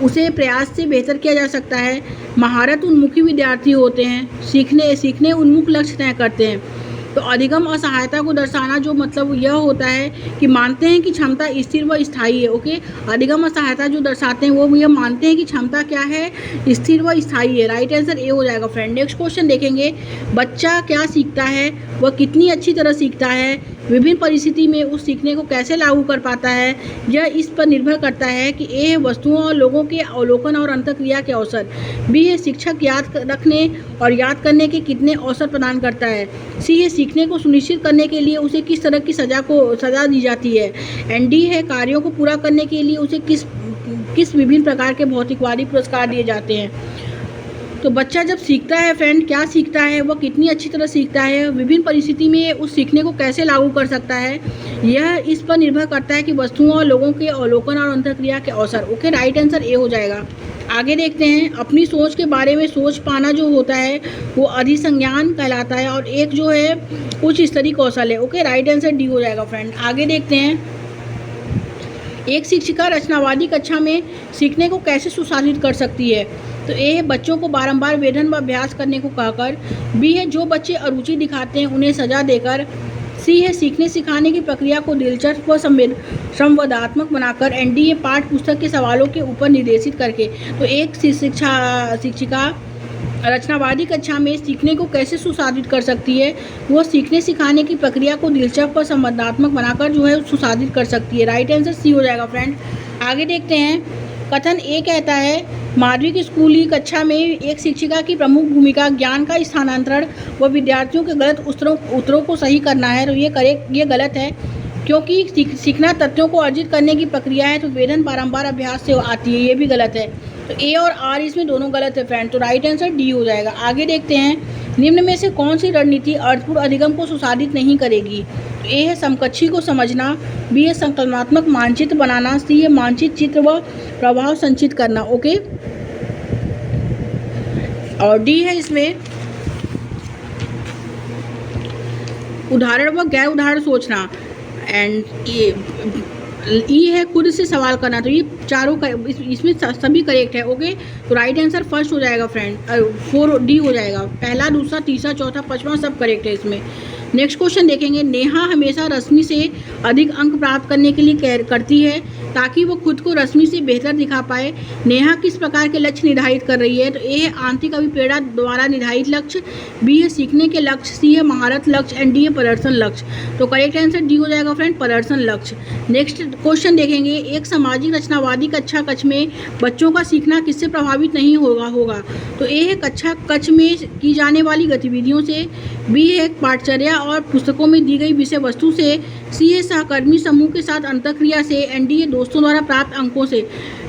उसे प्रयास से बेहतर किया जा सकता है, महारत उन्मुखी विद्यार्थी होते हैं, सीखने उन्मुख लक्ष्य तय करते हैं। तो अधिगम असहायता को दर्शाना जो मतलब यह होता है कि मानते हैं कि क्षमता स्थिर व स्थायी है। ओके, अधिगम असहायता जो दर्शाते हैं वो यह मानते हैं कि क्षमता क्या है, स्थिर व स्थायी है, राइट आंसर ए हो जाएगा फ्रेंड। नेक्स्ट क्वेश्चन देखेंगे, बच्चा क्या सीखता है, वह कितनी अच्छी तरह सीखता है, विभिन्न परिस्थिति में उस सीखने को कैसे लागू कर पाता है, यह इस पर निर्भर करता है कि ए है वस्तुओं और लोगों के अवलोकन और अंतःक्रिया के अवसर, बी है शिक्षक याद रखने और याद करने के कितने अवसर प्रदान करता है, सी है सीखने को सुनिश्चित करने के लिए उसे किस तरह की सजा दी जाती है, एंड डी है कार्यों को पूरा करने के लिए उसे किस विभिन्न प्रकार के भौतिकवादी पुरस्कार दिए जाते हैं। तो बच्चा जब सीखता है फ्रेंड, क्या सीखता है, वह कितनी अच्छी तरह सीखता है, विभिन्न परिस्थिति में उस सीखने को कैसे लागू कर सकता है, यह इस पर निर्भर करता है कि वस्तुओं और लोगों के अवलोकन और अंतःक्रिया के अवसर। ओके, राइट आंसर ए हो जाएगा। आगे देखते हैं, अपनी सोच के बारे में सोच पाना जो होता है वो अधिसंज्ञान कहलाता है, और एक जो है उच्च स्तरीय कौशल है। ओके, राइट आंसर डी हो जाएगा फ्रेंड। आगे देखते हैं, एक शिक्षिका रचनावादी कक्षा में सीखने को कैसे सुशासित कर सकती है? तो ए है बच्चों को बारंबार वेधन व अभ्यास करने को कहकर, बी है जो बच्चे अरुचि दिखाते हैं उन्हें सजा देकर, सी है सीखने सिखाने की प्रक्रिया को दिलचस्प व संवादात्मक बनाकर, एंड डी है पाठ्य पुस्तक के सवालों के ऊपर निर्देशित करके। तो एक शिक्षिका रचनावादी कक्षा में सीखने को कैसे सुशासित कर सकती है? वो सीखने सिखाने की प्रक्रिया को दिलचस्प और संवादात्मक बनाकर जो है सुशासित कर सकती है, राइट आंसर सी हो जाएगा फ्रेंड। आगे देखते हैं, कथन ए कहता है, माध्यमिक स्कूली कक्षा में एक शिक्षिका की प्रमुख भूमिका ज्ञान का स्थानांतरण व विद्यार्थियों के गलत उत्तरों को सही करना है, तो ये गलत है। क्योंकि सीखना तथ्यों को अर्जित करने की प्रक्रिया है, तो वेधन बारंबार अभ्यास से आती है, ये भी गलत है। तो ए और आर इसमें दोनों गलत है फ्रेंड, तो राइट आंसर डी हो जाएगा। आगे देखते हैं, निम्न में से कौन सी रणनीति अर्थपूर्ण अधिगम को सुसाधित नहीं करेगी? तो ए है समकक्षी को समझना, बी है संकल्पनात्मक मानचित्र बनाना, सी है मानचित्र चित्र व प्रभाव संचित करना। ओके, और डी है इसमें उदाहरण व गैर उदाहरण सोचना, एंड ई है खुद से सवाल करना। तो ये चारों इसमें सभी करेक्ट है। ओके, तो राइट आंसर फर्स्ट हो जाएगा फ्रेंड, 4 डी हो जाएगा। पहला, दूसरा, तीसरा, चौथा, पांचवा सब करेक्ट है इसमें। नेक्स्ट क्वेश्चन देखेंगे, नेहा हमेशा रश्मि से अधिक अंक प्राप्त करने के लिए करती है ताकि वो खुद को रश्मि से बेहतर दिखा पाए। नेहा किस प्रकार के लक्ष्य निर्धारित कर रही है? तो ए है आंतरिक अभिप्रेरणा द्वारा निर्धारित लक्ष्य, बी है सीखने के लक्ष्य, सी है महारत लक्ष्य, एंड डी है प्रदर्शन लक्ष्य। तो करेक्ट आंसर डी हो जाएगा फ्रेंड, प्रदर्शन लक्ष्य। नेक्स्ट क्वेश्चन देखेंगे, एक सामाजिक रचनावादी कक्षा कक्ष में बच्चों का सीखना किससे प्रभावित नहीं होगा? तो ए है कक्षा कक्ष में की जाने वाली गतिविधियों से, बी है पाठचर्या और पुस्तकों में दी गई विषय वस्तु से, सी है सहकर्मी समूह के साथ अंतःक्रिया से, एंड डी है दोस्तों द्वारा प्राप्त अंकों से।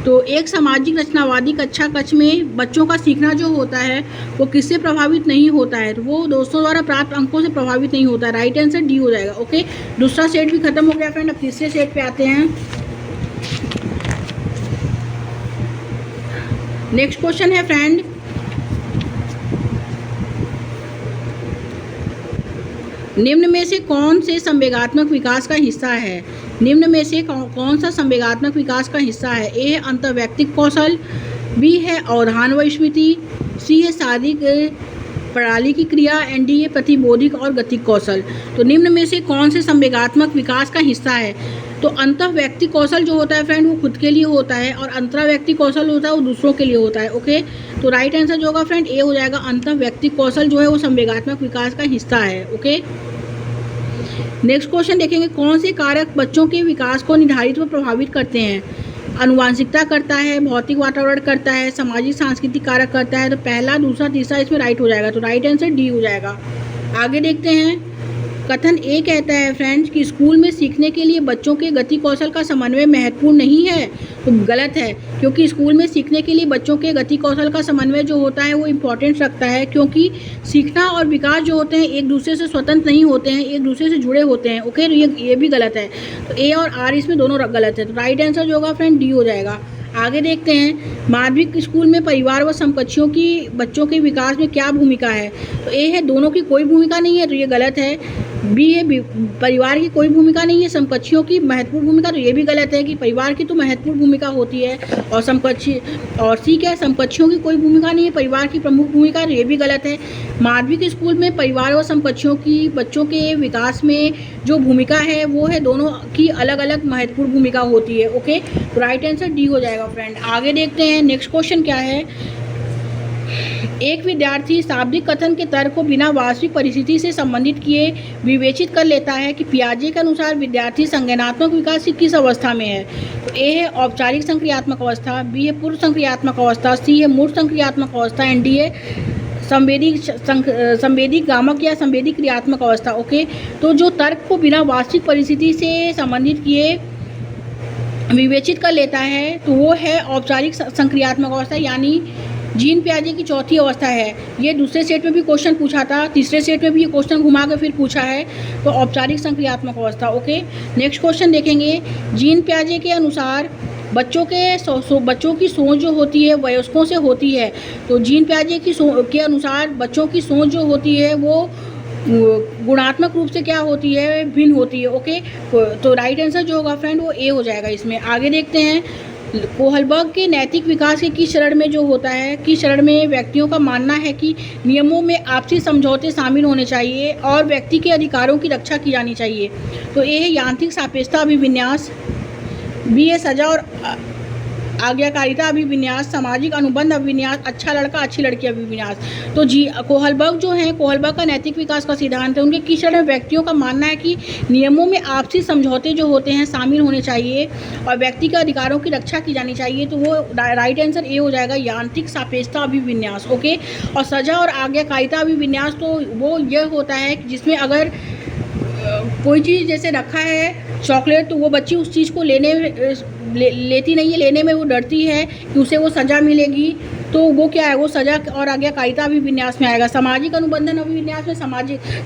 तो एक सामाजिक रचनावादी कक्षा कक्ष में बच्चों का सीखना जो होता है वो किससे प्रभावित नहीं होता है? तो वो दोस्तों द्वारा प्राप्त अंकों से प्रभावित नहीं होता है। राइट आंसर डी हो जाएगा। ओके, दूसरा सेट भी खत्म हो गया फ्रेंड, अब तीसरे सेट पे आते हैं। नेक्स्ट क्वेश्चन है फ्रेंड, निम्न में से कौन से संवेगात्मक विकास का हिस्सा है? निम्न में से कौन सा संवेगात्मक विकास का हिस्सा है? ए है अंतर्वैयक्तिक कौशल, बी है अवधान व स्मृति, सी है शारीरिक प्रणाली की क्रिया, एंड डी है प्रतिबोधिक और गतिक कौशल। तो निम्न में से कौन से संवेगात्मक विकास का हिस्सा है? तो अंतर्वैयक्तिक कौशल जो होता है फ्रेंड वो खुद के लिए होता है, और अंतर्वैयक्तिक कौशल होता है वो दूसरों के लिए होता है। ओके, तो राइट आंसर जो होगा फ्रेंड ए हो जाएगा, अंतर्वैयक्तिक कौशल जो है वो संवेगात्मक विकास का हिस्सा है। ओके, नेक्स्ट क्वेश्चन देखेंगे, कौन से कारक बच्चों के विकास को निर्धारित व प्रभावित करते हैं? आनुवांशिकता करता है, भौतिक वातावरण करता है, सामाजिक सांस्कृतिक कारक करता है। तो पहला, दूसरा, तीसरा इसमें राइट हो जाएगा, तो राइट आंसर डी हो जाएगा। आगे देखते हैं, कथन ए कहता है फ्रेंड्स कि स्कूल में सीखने के लिए बच्चों के गति कौशल का समन्वय महत्वपूर्ण नहीं है। तो गलत है, क्योंकि स्कूल में सीखने के लिए बच्चों के गति कौशल का समन्वय जो होता है वो इम्पोर्टेंस रखता है, क्योंकि सीखना और विकास जो होते हैं एक दूसरे से स्वतंत्र नहीं होते हैं, एक दूसरे से जुड़े होते हैं। ओके, तो ये भी गलत है। तो ए और आर इसमें दोनों गलत है, तो राइट आंसर जो होगा फ्रेंड डी हो जाएगा। आगे देखते हैं, माध्यमिक स्कूल में परिवार व समकक्षियों की बच्चों के विकास में क्या भूमिका है? तो ए है दोनों की कोई भूमिका नहीं है, तो ये गलत है। बी है परिवार की कोई भूमिका नहीं है, समकक्षियों की महत्वपूर्ण भूमिका, तो ये भी गलत है कि परिवार की तो महत्वपूर्ण भूमिका होती है और समकक्षी, और सी क्या है समकक्षियों की कोई भूमिका नहीं है, परिवार की प्रमुख भूमिका, तो ये भी गलत है। माध्यमिक स्कूल में परिवार और समकक्षियों की बच्चों के विकास में जो भूमिका है वो है दोनों की अलग अलग महत्वपूर्ण भूमिका होती है। ओके, तो राइट आंसर डी हो जाएगा फ्रेंड। आगे देखते हैं, नेक्स्ट क्वेश्चन क्या है, एक विद्यार्थी शाब्दिक कथन के तर्क को बिना वास्तविक परिस्थिति से संबंधित किए विवेचित कर लेता है कि पियाजे के अनुसार विद्यार्थी संज्ञानात्मक विकास की किस अवस्था में है? तो ए है औपचारिक संक्रियात्मक अवस्था, बी है पूर्व संक्रियात्मक अवस्था, सी है मूर्त संक्रियात्मक अवस्था, एंड डी है संवेदी गामक या संवेदी क्रियात्मक अवस्था। ओके, तो जो तर्क को बिना वास्तविक परिस्थिति से संबंधित किए विवेचित कर लेता है तो वो है औपचारिक संक्रियात्मक अवस्था, यानी जीन पियाजे की चौथी अवस्था है। ये दूसरे सेट में भी क्वेश्चन पूछा था, तीसरे सेट में भी ये क्वेश्चन घुमा के फिर पूछा है, तो औपचारिक संक्रियात्मक अवस्था। ओके, नेक्स्ट क्वेश्चन देखेंगे, जीन पियाजे के अनुसार बच्चों की सोच जो होती है वयस्कों से होती है। तो जीन पियाजे के अनुसार बच्चों की सोच जो होती है वो गुणात्मक रूप से क्या होती है, भिन्न होती है। ओके, तो राइट आंसर जो होगा फ्रेंड वो ए हो जाएगा इसमें। आगे देखते हैं, कोहलबर्ग के नैतिक विकास के किस चरण में जो होता है, किस चरण में व्यक्तियों का मानना है कि नियमों में आपसी समझौते शामिल होने चाहिए और व्यक्ति के अधिकारों की रक्षा की जानी चाहिए। तो ये है यांत्रिक सापेक्षता अभिविन्यास, बी है सजा और आज्ञाकारिता अभिविन्यास, सामाजिक अनुबंध अभिविन्यास, अच्छा लड़का अच्छी लड़की अभिविन्यास। तो कोहलबर्ग जो है, कोहलबर्ग का नैतिक विकास का सिद्धांत है, उनके किस चरण में व्यक्तियों का मानना है कि नियमों में आपसी समझौते जो होते हैं शामिल होने चाहिए और व्यक्ति के अधिकारों की रक्षा की जानी चाहिए। तो वो राइट आंसर ए हो जाएगा, यांत्रिक सापेक्षता अभिविन्यास। ओके, और सजा और आज्ञाकारिता अभिविन्यास तो वो यह होता है कि जिसमें अगर कोई चीज़ जैसे रखा है चॉकलेट, तो वो बच्ची उस चीज़ को लेती नहीं है, लेने में वो डरती है कि उसे वो सज़ा मिलेगी। तो वो क्या है, वो सज़ा और आज्ञाकारिता अभिविन्यास में आएगा। सामाजिक अनुबंधन अभिविन्यास में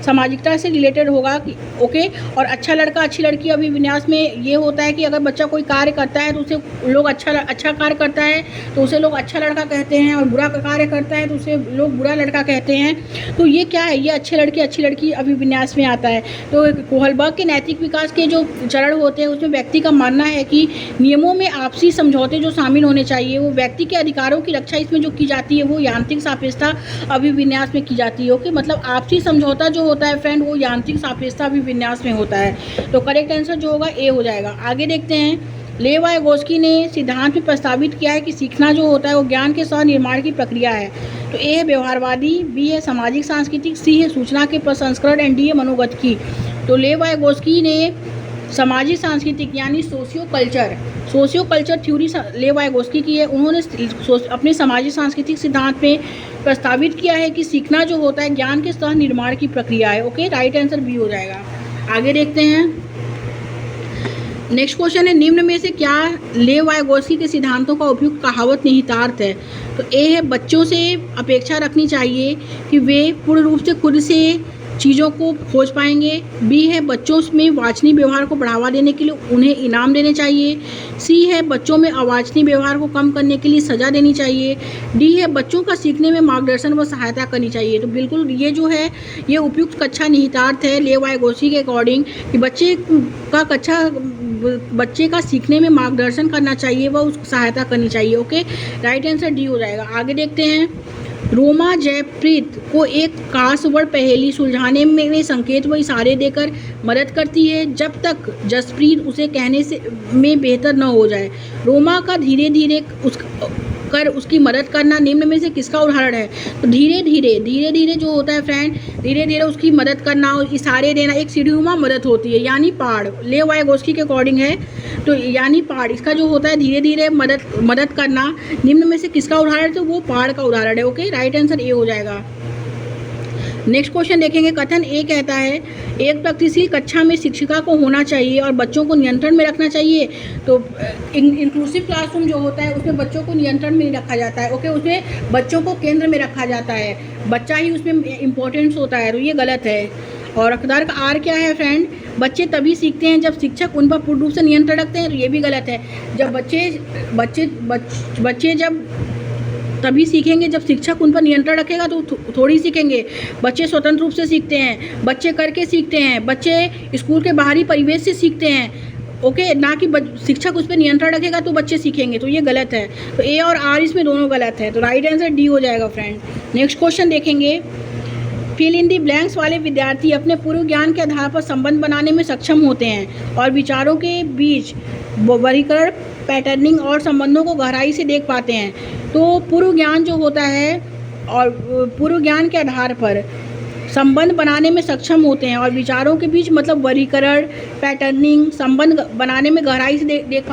सामाजिकता से रिलेटेड होगा कि ओके। और अच्छा लड़का अच्छी लड़की अभिविन्यास में ये होता है कि अगर बच्चा कोई कार्य करता है तो उसे लोग अच्छा कार्य करता है तो उसे लोग अच्छा लड़का कहते हैं, और बुरा कार्य करता है तो उसे लोग बुरा लड़का कहते हैं। तो ये क्या है, ये अच्छे लड़के अच्छी लड़की अभिविन्यास में आता है। तो कोहलबर्ग के नैतिक विकास के जो चरण होते हैं उसमें व्यक्ति का मानना है कि नियमों में आपसी समझौते जो शामिल होने चाहिए, वो व्यक्ति के अधिकारों की रक्षा इसमें जो की जाती है वो यांत्रिक सापेक्षता अभिविन्यास में की जाती है। ओके, मतलब आपसी समझौता जो होता है फ्रेंड वो यांत्रिक सापेक्षता अभिविन्यास में होता है। तो करेक्ट आंसर जो होगा ए हो जाएगा। आगे देखते हैं, लेव वाइगोस्की ने सिद्धांत में प्रस्तावित किया है कि सीखना जो होता है वो ज्ञान के सह निर्माण की प्रक्रिया है। तो ए है व्यवहारवादी, बी है सामाजिक सांस्कृतिक, सी है सूचना के प्रसंस्करण एंड डी है मनोगत की। तो लेव वाइगोस्की ने सामाजिक सांस्कृतिक यानी सोशियो कल्चर थ्योरी लेव वाइगोस्की की है। उन्होंने अपने सामाजिक सांस्कृतिक सिद्धांत में प्रस्तावित किया है कि सीखना जो होता है ज्ञान के सह निर्माण की प्रक्रिया है। ओके, राइट आंसर बी हो जाएगा। आगे देखते हैं, नेक्स्ट क्वेश्चन है, निम्न में से क्या लेव वाइगोस्की के सिद्धांतों का उपयुक्त कहावत निहितार्थ है। तो ए है बच्चों से अपेक्षा रखनी चाहिए कि वे पूर्ण रूप से खुद से चीज़ों को खोज पाएंगे। बी है बच्चों में वांछनीय व्यवहार को बढ़ावा देने के लिए उन्हें इनाम देने चाहिए। सी है बच्चों में अवांछनीय व्यवहार को कम करने के लिए सज़ा देनी चाहिए। डी है बच्चों का सीखने में मार्गदर्शन व सहायता करनी चाहिए। तो बिल्कुल ये जो है ये उपयुक्त कक्षा निहितार्थ है लेव वाइगोस्की के अकॉर्डिंग कि बच्चे का सीखने में मार्गदर्शन करना चाहिए व उसको सहायता करनी चाहिए। ओके, राइट आंसर डी हो जाएगा। आगे देखते हैं, रोमा जयप्रीत को एक खासवर्ड पहेली सुलझाने में संकेत व इशारे देकर मदद करती है जब तक जसप्रीत उसे कहने से में बेहतर न हो जाए। रोमा का धीरे धीरे उसकी मदद करना निम्न में से किसका उदाहरण है। तो धीरे धीरे जो होता है फ्रेंड, धीरे धीरे उसकी मदद करना और इशारे देना एक सीढ़ीनुमा मदद होती है, यानी पहाड़। लेव वाइगोस्की के अकॉर्डिंग है तो यानी पहाड़, इसका जो होता है धीरे धीरे मदद करना निम्न में से किसका उदाहरण है, तो वो पहाड़ का उदाहरण है। ओके, राइट आंसर ए हो जाएगा। नेक्स्ट क्वेश्चन देखेंगे, कथन ए कहता है एक प्रगतिशील कक्षा में शिक्षिका को होना चाहिए और बच्चों को नियंत्रण में रखना चाहिए। तो इंक्लूसिव क्लासरूम जो होता है उसमें बच्चों को नियंत्रण में रखा जाता है। ओके, उसमें बच्चों को केंद्र में रखा जाता है, बच्चा ही उसमें इम्पोर्टेंस होता है, तो ये गलत है। और अकदार का आर क्या है फ्रेंड, बच्चे तभी सीखते हैं जब शिक्षक उन पर पूर्ण रूप से नियंत्रण रखते हैं, तो ये भी गलत है। जब बच्चे जब तभी सीखेंगे जब शिक्षक उन पर नियंत्रण रखेगा तो थोड़ी सीखेंगे। बच्चे स्वतंत्र रूप से सीखते हैं, बच्चे करके सीखते हैं, बच्चे स्कूल के बाहरी परिवेश से सीखते हैं। ओके, ना कि शिक्षक उस पर नियंत्रण रखेगा तो बच्चे सीखेंगे, तो ये गलत है। तो ए और आर इसमें दोनों गलत है, तो राइट आंसर डी हो जाएगा फ्रेंड। नेक्स्ट क्वेश्चन देखेंगे, फिल इन दी ब्लैंक्स वाले विद्यार्थी अपने पूर्व ज्ञान के आधार पर संबंध बनाने में सक्षम होते हैं और विचारों के बीच वर्गीकरण, पैटर्निंग और संबंधों को गहराई से देख पाते हैं। तो पूर्व ज्ञान जो होता है और पूर्व ज्ञान के आधार पर संबंध बनाने में सक्षम होते हैं और विचारों के बीच मतलब वर्गीकरण, पैटर्निंग, संबंध बनाने में गहराई से देख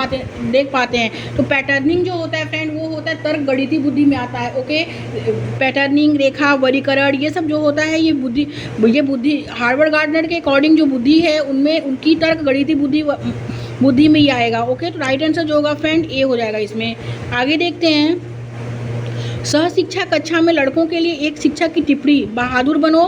पाते हैं। तो पैटर्निंग जो होता है फ्रेंड वो होता है तर्क गणितीय बुद्धि में आता है। ओके, पैटर्निंग, रेखा, वर्गीकरण ये सब जो होता है ये बुद्धि हार्वर्ड गार्डनर के अकॉर्डिंग जो बुद्धि है उनमें उनकी तर्क गणितीय बुद्धि में ही आएगा। ओके, तो राइट आंसर जो होगा फ्रेंड ए हो जाएगा इसमें। आगे देखते हैं, सह शिक्षा कक्षा में लड़कों के लिए एक शिक्षक की टिप्पणी बहादुर बनो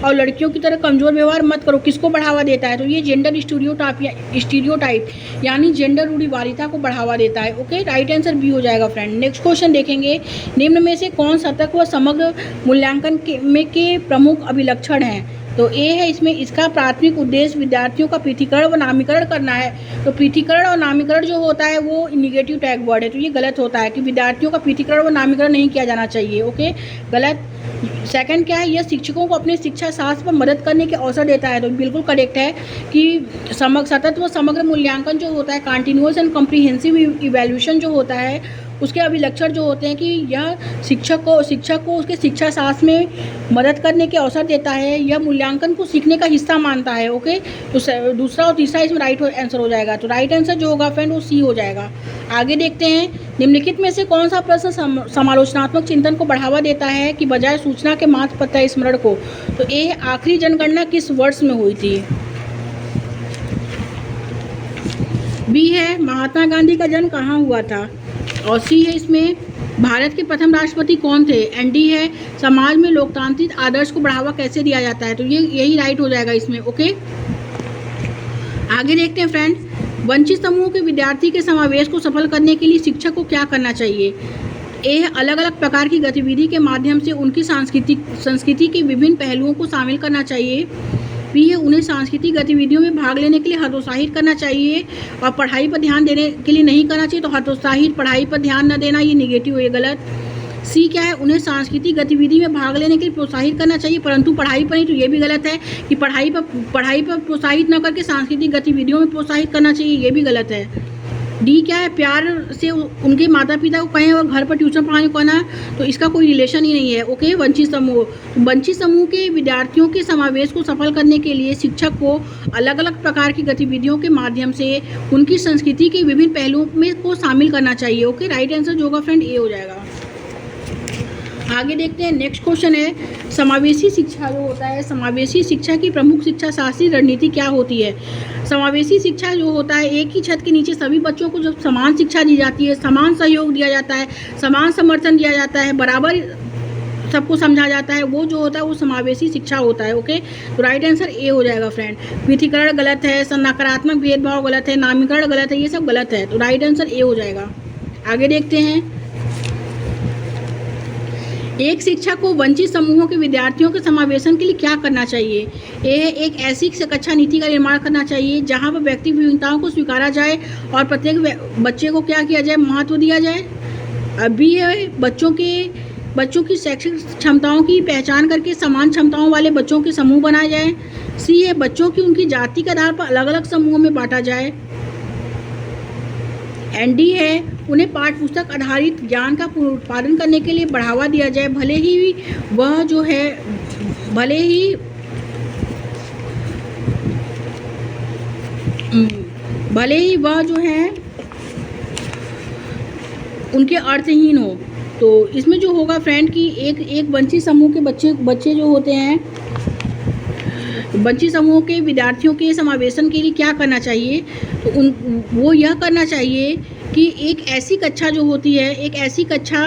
और लड़कियों की तरह कमज़ोर व्यवहार मत करो किसको बढ़ावा देता है। तो ये जेंडर स्टीरियोटाइप यानी जेंडर रूढ़िवादिता को बढ़ावा देता है। ओके, राइट आंसर बी हो जाएगा फ्रेंड। नेक्स्ट क्वेश्चन देखेंगे, निम्न में से कौन सतत व समग्र मूल्यांकन के प्रमुख अभिलक्षण हैं। तो ए है इसमें, इसका प्राथमिक उद्देश्य विद्यार्थियों का पृथकीकरण व नामीकरण करना है। तो पृथकीकरण और नामीकरण जो होता है वो निगेटिव टैग वर्ड है, तो ये गलत होता है कि विद्यार्थियों का पृथकीकरण व नामीकरण नहीं किया जाना चाहिए। ओके, गलत। सेकंड क्या है, यह शिक्षकों को अपने शिक्षा शास्त्र पर मदद करने के अवसर देता है। तो बिल्कुल करेक्ट है कि सतत व समग्र मूल्यांकन जो होता है, कंटिन्यूअस एंड कॉम्प्रिहेंसिव इवैल्यूएशन जो होता है उसके अभिलक्षण जो होते हैं कि यह शिक्षक को उसके शिक्षा शास्त्र में मदद करने के अवसर देता है, यह मूल्यांकन को सीखने का हिस्सा मानता है। ओके, तो दूसरा और तीसरा इसमें राइट आंसर हो जाएगा। तो राइट आंसर जो होगा फ्रेंड वो सी हो जाएगा। आगे देखते हैं, निम्नलिखित में से कौन सा प्रश्न समालोचनात्मक चिंतन को बढ़ावा देता है कि बजाय सूचना के मात्र पता स्मरण को। तो ए आखिरी जनगणना किस वर्ष में हुई थी। बी है महात्मा गांधी का जन्म कहाँ हुआ था, और सी है इसमें भारत के प्रथम राष्ट्रपति कौन थे, एंड डी है समाज में लोकतांत्रिक आदर्श को बढ़ावा कैसे दिया जाता है। तो ये यही राइट हो जाएगा इसमें। ओके, आगे देखते हैं फ्रेंड, वंचित समूह के विद्यार्थी के समावेश को सफल करने के लिए शिक्षक को क्या करना चाहिए। ए है अलग अलग प्रकार की गतिविधि के माध्यम से उनकी संस्कृति के विभिन्न पहलुओं को शामिल करना चाहिए। बी है उन्हें सांस्कृतिक गतिविधियों में भाग लेने के लिए हतोत्साहित करना चाहिए और पढ़ाई पर ध्यान देने के लिए नहीं करना चाहिए। तो हतोत्साहित, पढ़ाई पर ध्यान न देना, ये निगेटिव, ये गलत। सी क्या है, उन्हें सांस्कृतिक गतिविधि में भाग लेने के लिए प्रोत्साहित करना चाहिए परंतु पढ़ाई पर नहीं। तो ये भी गलत है कि पढ़ाई पर प्रोत्साहित न करके सांस्कृतिक गतिविधियों में प्रोत्साहित करना चाहिए, ये भी गलत है। डी क्या है, प्यार से उनके माता पिता को कहें और घर पर ट्यूशन पढ़ाने को कहना, तो इसका कोई रिलेशन ही नहीं है। ओके, वंचित समूह के विद्यार्थियों के समावेश को सफल करने के लिए शिक्षक को अलग अलग प्रकार की गतिविधियों के माध्यम से उनकी संस्कृति के विभिन्न पहलुओं में को शामिल करना चाहिए। ओके, राइट आंसर जो होगा फ्रेंड ए हो जाएगा। आगे देखते हैं, नेक्स्ट क्वेश्चन है समावेशी शिक्षा जो होता है, समावेशी शिक्षा की प्रमुख शिक्षा शास्त्रीय रणनीति क्या होती है। समावेशी शिक्षा जो होता है, एक ही छत के नीचे सभी बच्चों को जब समान शिक्षा दी जाती है, समान सहयोग दिया जाता है, समान समर्थन दिया जाता है, बराबर सबको समझा जाता है, वो जो होता है वो समावेशी शिक्षा होता है। ओके, तो राइट आंसर ए हो जाएगा फ्रेंड। पृथकीकरण गलत है, नकारात्मक भेदभाव गलत है, नामीकरण गलत है, ये सब गलत है, तो राइट आंसर ए हो जाएगा। आगे देखते हैं, एक शिक्षक को वंचित समूहों के विद्यार्थियों के समावेशन के लिए क्या करना चाहिए। ए है एक ऐसी कक्षा नीति का निर्माण करना चाहिए जहां पर व्यक्तिगत विभिन्नताओं को स्वीकारा जाए और प्रत्येक बच्चे को क्या किया जाए, महत्व दिया जाए। बी है बच्चों की शैक्षिक क्षमताओं की पहचान करके समान क्षमताओं वाले बच्चों के समूह बनाए जाए। सी है बच्चों की उनकी जाति के आधार पर अलग अलग समूहों में बांटा जाए। एंड डी है उन्हें पाठ्य पुस्तक आधारित ज्ञान का उत्पादन करने के लिए बढ़ावा दिया जाए, भले ही वह जो है उनके अर्थहीन हो। तो इसमें जो होगा फ्रेंड कि एक वंचित समूह के बच्चे जो होते हैं, वंचित समूह के विद्यार्थियों के समावेशन के लिए क्या करना चाहिए, तो वो यह करना चाहिए कि एक ऐसी कक्षा जो होती है, एक ऐसी कक्षा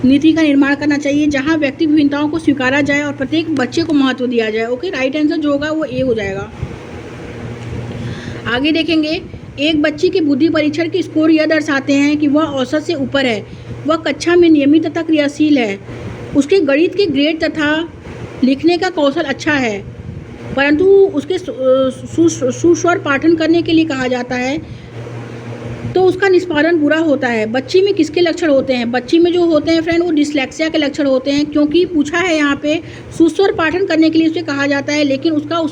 नीति का निर्माण करना चाहिए जहां व्यक्ति विभिन्नताओं को स्वीकारा जाए और प्रत्येक बच्चे को महत्व दिया जाए। ओके, राइट आंसर जो होगा वो ए हो जाएगा। आगे देखेंगे, एक बच्ची के बुद्धि परीक्षण के स्कोर यह दर्शाते हैं कि वह औसत से ऊपर है, वह कक्षा में नियमित तथा क्रियाशील है, उसके गणित के ग्रेड तथा लिखने का कौशल अच्छा है, परंतु उसके सुस्वर पाठन करने के लिए कहा जाता है तो उसका निष्पादन बुरा होता है। बच्ची में किसके लक्षण होते हैं, बच्ची में जो होते हैं फ्रेंड वो डिस्लेक्सिया के लक्षण होते हैं, क्योंकि पूछा है यहाँ पे सुस्वर पाठन करने के लिए उसे कहा जाता है लेकिन उसका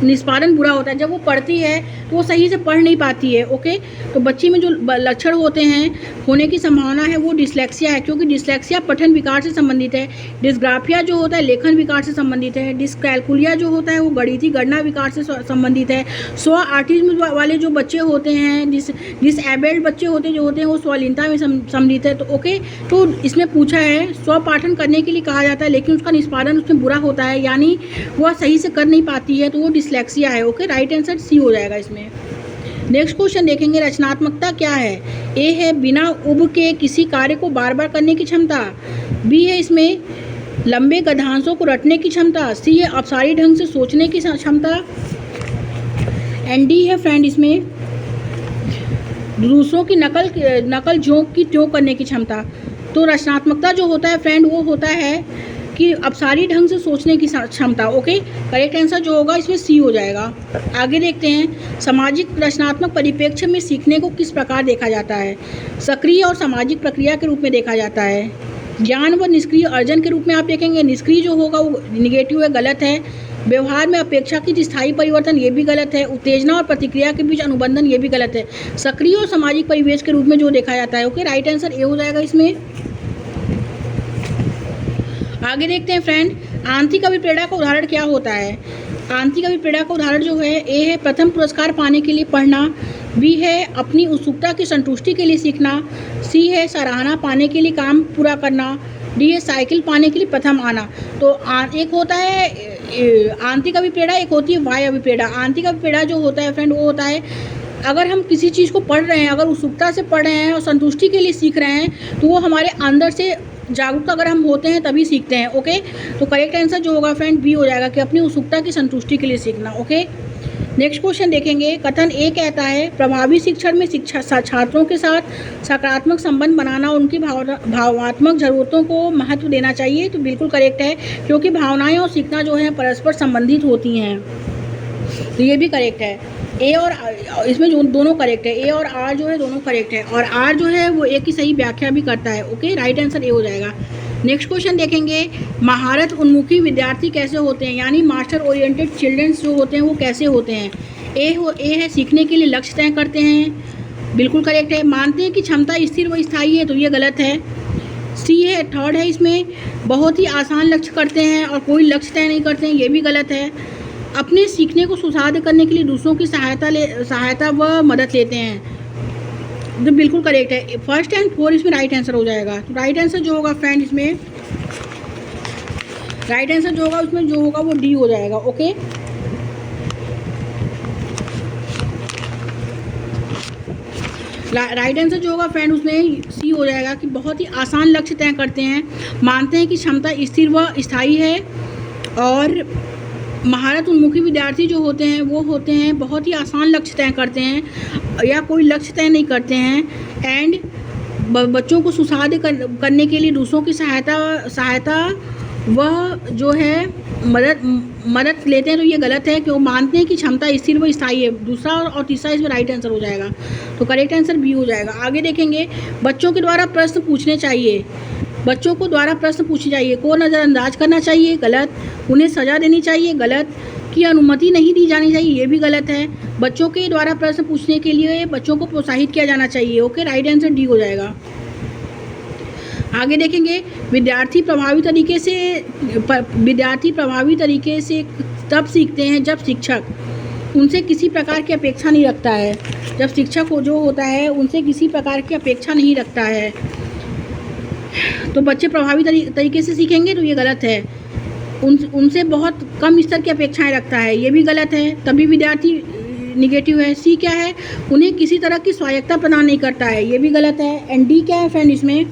निष्पादन बुरा होता है। जब वो पढ़ती है तो वो सही से पढ़ नहीं पाती है। ओके, तो बच्ची में जो लक्षण होते हैं होने की संभावना है वो डिस्लेक्सिया है, क्योंकि डिस्लेक्सिया पठन विकार से संबंधित है। डिस्ग्राफिया जो होता है लेखन विकार से संबंधित है। डिस्कैलकुलिया जो होता है वो गणितीय गणना विकार से संबंधित है। ऑटिज्म वाले जो बच्चे होते हैं, डिसएबल्ड बच्चे जो होते हैं वो स्वाधीनता में सम्मिलित है। तो ओके, तो इसमें पूछा है स्व पाठन करने के लिए कहा जाता है लेकिन उसका निष्पादन उसमें बुरा होता है, यानी वह सही से कर नहीं पाती है, तो वो डिस्लेक्सिया है। ओके, राइट आंसर सी हो जाएगा इसमें। नेक्स्ट क्वेश्चन देखेंगे, रचनात्मकता क्या है। ए है बिना उब के किसी कार्य को बार बार करने की क्षमता। बी है इसमें लंबे गद्यांशों को रटने की क्षमता। सी है अपसारी ढंग से सोचने की क्षमता। एंड डी है फ्रेंड इसमें दूसरों की नकल जोंक की त्यों करने की क्षमता। तो रचनात्मकता जो होता है फ्रेंड वो होता है कि अपसारी ढंग से सोचने की क्षमता। ओके, करेक्ट आंसर जो होगा इसमें सी हो जाएगा। आगे देखते हैं, सामाजिक रचनात्मक परिप्रेक्ष्य में सीखने को किस प्रकार देखा जाता है। सक्रिय और सामाजिक प्रक्रिया के रूप में देखा जाता है। ज्ञान व निष्क्रिय अर्जन के रूप में आप देखेंगे। निष्क्रिय जो होगा वो निगेटिव है, गलत है। व्यवहार में अपेक्षाकृत स्थायी परिवर्तन, ये भी गलत है। उत्तेजना और प्रतिक्रिया के बीच अनुबंधन, ये भी गलत है। सक्रिय और सामाजिक परिवेश के रूप में जो देखा जाता है। ओके, राइट आंसर ए हो जाएगा इसमें। आगे देखते हैं फ्रेंड, आंतरिक अभिप्रेरणा का उदाहरण क्या होता है। आंतरिक अभिप्रेरणा का उदाहरण जो है, ए है प्रथम पुरस्कार पाने के लिए पढ़ना। बी है अपनी उत्सुकता की संतुष्टि के लिए सीखना। सी है सराहना पाने के लिए काम पूरा करना। डी है साइकिल पाने के लिए प्रथम आना। तो एक होता है आंतरिक अभिप्रेरणा, एक होती है बाह्य अभिप्रेरणा। आंतरिक अभिप्रेरणा जो होता है फ्रेंड वो होता है अगर हम किसी चीज़ को पढ़ रहे हैं, अगर उत्सुकता से पढ़ रहे हैं और संतुष्टि के लिए सीख रहे हैं, तो वो हमारे अंदर से जागरूक अगर हम होते हैं तभी सीखते हैं। ओके, तो करेक्ट आंसर जो होगा फ्रेंड बी हो जाएगा कि अपनी उत्सुकता की संतुष्टि के लिए सीखना। ओके, नेक्स्ट क्वेश्चन देखेंगे। कथन ए कहता है प्रभावी शिक्षण में छात्रों के साथ सकारात्मक संबंध बनाना, उनकी भावनात्मक ज़रूरतों को महत्व देना चाहिए। तो बिल्कुल करेक्ट है, क्योंकि भावनाएं और सीखना जो है परस्पर संबंधित होती हैं। तो ये भी करेक्ट है। ए और इसमें जो दोनों करेक्ट है, ए और आर जो है दोनों करेक्ट है, और आर जो है वो ए की सही व्याख्या भी करता है। ओके, राइट आंसर ए हो जाएगा। नेक्स्ट क्वेश्चन देखेंगे। महारत उन्मुखी विद्यार्थी कैसे होते हैं, यानी मास्टर ओरिएंटेड चिल्ड्रंस जो होते हैं वो कैसे होते हैं। ए है सीखने के लिए लक्ष्य तय करते हैं, बिल्कुल करेक्ट है। मानते हैं कि क्षमता स्थिर व स्थायी है, तो ये गलत है। सी है, थर्ड है इसमें, बहुत ही आसान लक्ष्य करते हैं और कोई लक्ष्य तय नहीं करते हैं, ये भी गलत है। अपने सीखने को सुधार करने के लिए दूसरों की सहायता व मदद लेते हैं, तो बिल्कुल करेक्ट है। फर्स्ट एंड फोर इसमें राइट आंसर हो जाएगा। तो राइट आंसर जो होगा फ्रेंड इसमें, राइट आंसर जो होगा उसमें जो होगा वो डी हो जाएगा। ओके, राइट आंसर जो होगा फ्रेंड उसमें सी हो जाएगा कि बहुत ही आसान लक्ष्य तय करते हैं, मानते हैं कि क्षमता स्थिर व स्थायी है, और महारत उन्मुखी विद्यार्थी जो होते हैं वो होते हैं बहुत ही आसान लक्ष्य तय करते हैं या कोई लक्ष्य तय नहीं करते हैं, एंड बच्चों को सुसाध्य करने के लिए दूसरों की सहायता वह जो है मदद लेते हैं, तो ये गलत है, क्यों मानते हैं कि क्षमता स्थिर व स्थायी है। दूसरा और तीसरा इसमें राइट आंसर हो जाएगा। तो करेक्ट आंसर बी हो जाएगा। आगे देखेंगे। बच्चों के द्वारा प्रश्न पूछने चाहिए, बच्चों को द्वारा प्रश्न पूछने चाहिए, को नज़रअंदाज करना चाहिए, गलत। उन्हें सज़ा देनी चाहिए, गलत। की अनुमति नहीं दी जानी चाहिए, ये भी गलत है। बच्चों के द्वारा प्रश्न पूछने के लिए बच्चों को प्रोत्साहित किया जाना चाहिए। ओके, राइट आंसर डी हो जाएगा। आगे देखेंगे। विद्यार्थी प्रभावी तरीके से तब सीखते हैं जब शिक्षक उनसे किसी प्रकार की अपेक्षा नहीं रखता है। जब शिक्षक को जो होता है उनसे किसी प्रकार की अपेक्षा नहीं रखता है, तो बच्चे प्रभावी तरीके से सीखेंगे, तो ये गलत है। उनसे बहुत कम स्तर की अपेक्षाएं रखता है, ये भी गलत है, तभी विद्यार्थी निगेटिव है। सी क्या है, उन्हें किसी तरह की स्वायत्तता प्रदान नहीं करता है, ये भी गलत है। एंड डी क्या है फ्रेंड इसमें,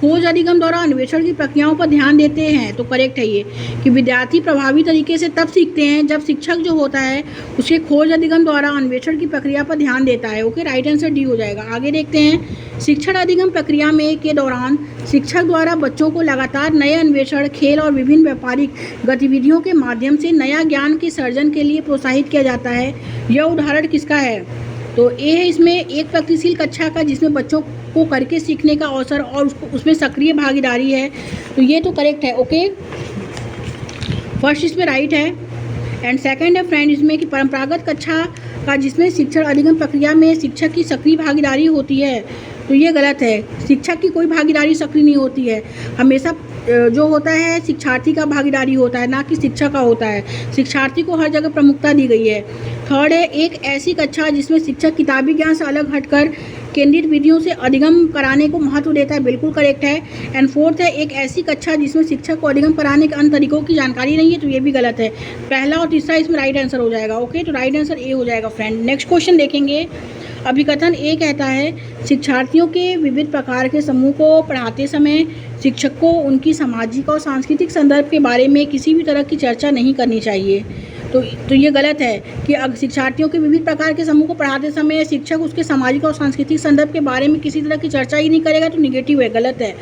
खोज अधिगम द्वारा अन्वेषण की प्रक्रियाओं पर ध्यान देते हैं, तो करेक्ट है ये कि विद्यार्थी प्रभावी तरीके से तब सीखते हैं जब शिक्षक जो होता है उसके खोज अधिगम द्वारा अन्वेषण की प्रक्रिया पर ध्यान देता है। ओके, राइट आंसर डी हो जाएगा। आगे देखते हैं। शिक्षण अधिगम प्रक्रिया के दौरान शिक्षक द्वारा बच्चों को लगातार नए अन्वेषण, खेल और विभिन्न व्यापारिक गतिविधियों के माध्यम से नया ज्ञान के सर्जन के लिए प्रोत्साहित किया जाता है। यह उदाहरण किसका है, तो ए है इसमें, एक प्रगतिशील कक्षा का जिसमें बच्चों को करके सीखने का अवसर और उसमें सक्रिय भागीदारी है, तो ये तो करेक्ट है। ओके, फर्स्ट इसमें राइट है। एंड सेकंड है फ्रेंड इसमें कि परंपरागत कक्षा का जिसमें शिक्षण अधिगम प्रक्रिया में शिक्षक की सक्रिय भागीदारी होती है, तो ये गलत है। शिक्षक की कोई भागीदारी सक्रिय नहीं होती है, हमेशा जो होता है शिक्षार्थी का भागीदारी होता है, ना कि शिक्षक का होता है। शिक्षार्थी को हर जगह प्रमुखता दी गई है। थर्ड है, एक ऐसी कक्षा जिसमें शिक्षक किताबी ज्ञान से अलग हटकर केंद्रित विधियों से अधिगम कराने को महत्व देता है, बिल्कुल करेक्ट है। एंड फोर्थ है, एक ऐसी कक्षा जिसमें शिक्षक को अधिगम कराने के अन्य तरीकों की जानकारी नहीं है, तो ये भी गलत है। पहला और तीसरा इसमें राइट आंसर हो जाएगा। ओके, तो राइट आंसर ए हो जाएगा फ्रेंड। नेक्स्ट क्वेश्चन देखेंगे। अभिकथन ए कहता है शिक्षार्थियों के विविध प्रकार के समूह को पढ़ाते समय शिक्षक को उनकी सामाजिक और सांस्कृतिक संदर्भ के बारे में किसी भी तरह की चर्चा नहीं करनी चाहिए, तो ये गलत है कि शिक्षार्थियों के विविध प्रकार के समूह को पढ़ाते समय शिक्षक उसके सामाजिक और सांस्कृतिक संदर्भ के बारे में किसी तरह की चर्चा ही नहीं करेगा, तो निगेटिव है, गलत है।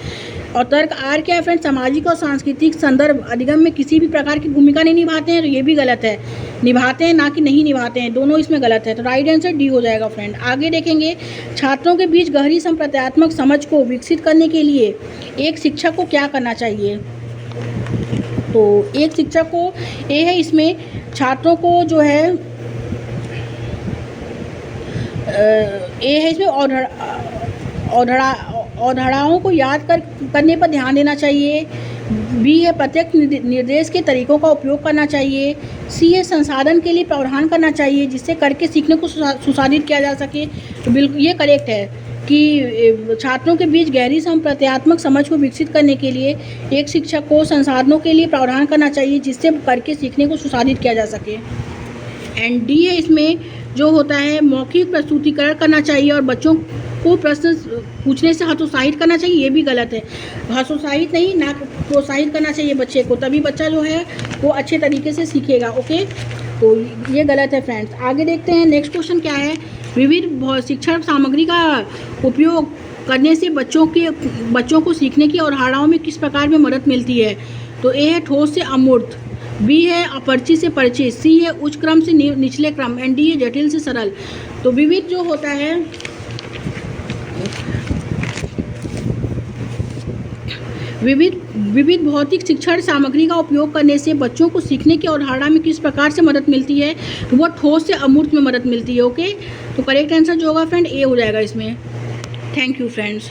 और तर्क आर क्या है फ्रेंड, सामाजिक और सांस्कृतिक संदर्भ अधिगम में किसी भी प्रकार की भूमिका नहीं निभाते हैं, तो ये भी गलत है। निभाते हैं ना कि नहीं निभाते हैं, दोनों इसमें गलत है, तो राइट आंसर डी हो जाएगा फ्रेंड। आगे देखेंगे। छात्रों के बीच गहरी संप्रत्यात्मक समझ को विकसित करने के लिए एक शिक्षक को क्या करना चाहिए, तो एक शिक्षक को ए है इसमें, छात्रों को जो है ए है इसमें अवधारणाओं को याद करने पर ध्यान देना चाहिए। बी है प्रत्यक्ष निर्देश के तरीकों का उपयोग करना चाहिए। सी है संसाधन के लिए प्रावधान करना चाहिए जिससे करके सीखने को सुसाधित किया जा सके, तो बिल्कुल ये करेक्ट है कि छात्रों के बीच गहरी संप्रत्यात्मक समझ को विकसित करने के लिए एक शिक्षक को संसाधनों के लिए प्रावधान करना चाहिए जिससे करके सीखने को सुसाधित किया जा सके। एंड डी है इसमें, जो होता है मौखिक प्रस्तुतिकरण करना चाहिए और बच्चों को प्रश्न पूछने से हतोत्साहित करना चाहिए, ये भी गलत है। हतोत्साहित नहीं, ना प्रोत्साहित करना चाहिए बच्चे को, तभी बच्चा जो है वो अच्छे तरीके से सीखेगा। ओके, तो ये गलत है फ्रेंड्स। आगे देखते हैं नेक्स्ट क्वेश्चन क्या है। विविध शिक्षण सामग्री का उपयोग करने से बच्चों को सीखने की और अवधारणाओं में किस प्रकार में मदद मिलती है। तो ए है ठोस से अमूर्त, बी है अपरिचित से परिचित, सी है उच्च क्रम से निचले क्रम, एंड डी है जटिल से सरल। तो विविध जो होता है विविध भौतिक शिक्षण सामग्री का उपयोग करने से बच्चों को सीखने की अवधारणा में किस प्रकार से मदद मिलती है, तो वो ठोस से अमूर्त में मदद मिलती है। ओके, तो करेक्ट आंसर जो होगा फ्रेंड ए हो जाएगा इसमें। Thank you friends.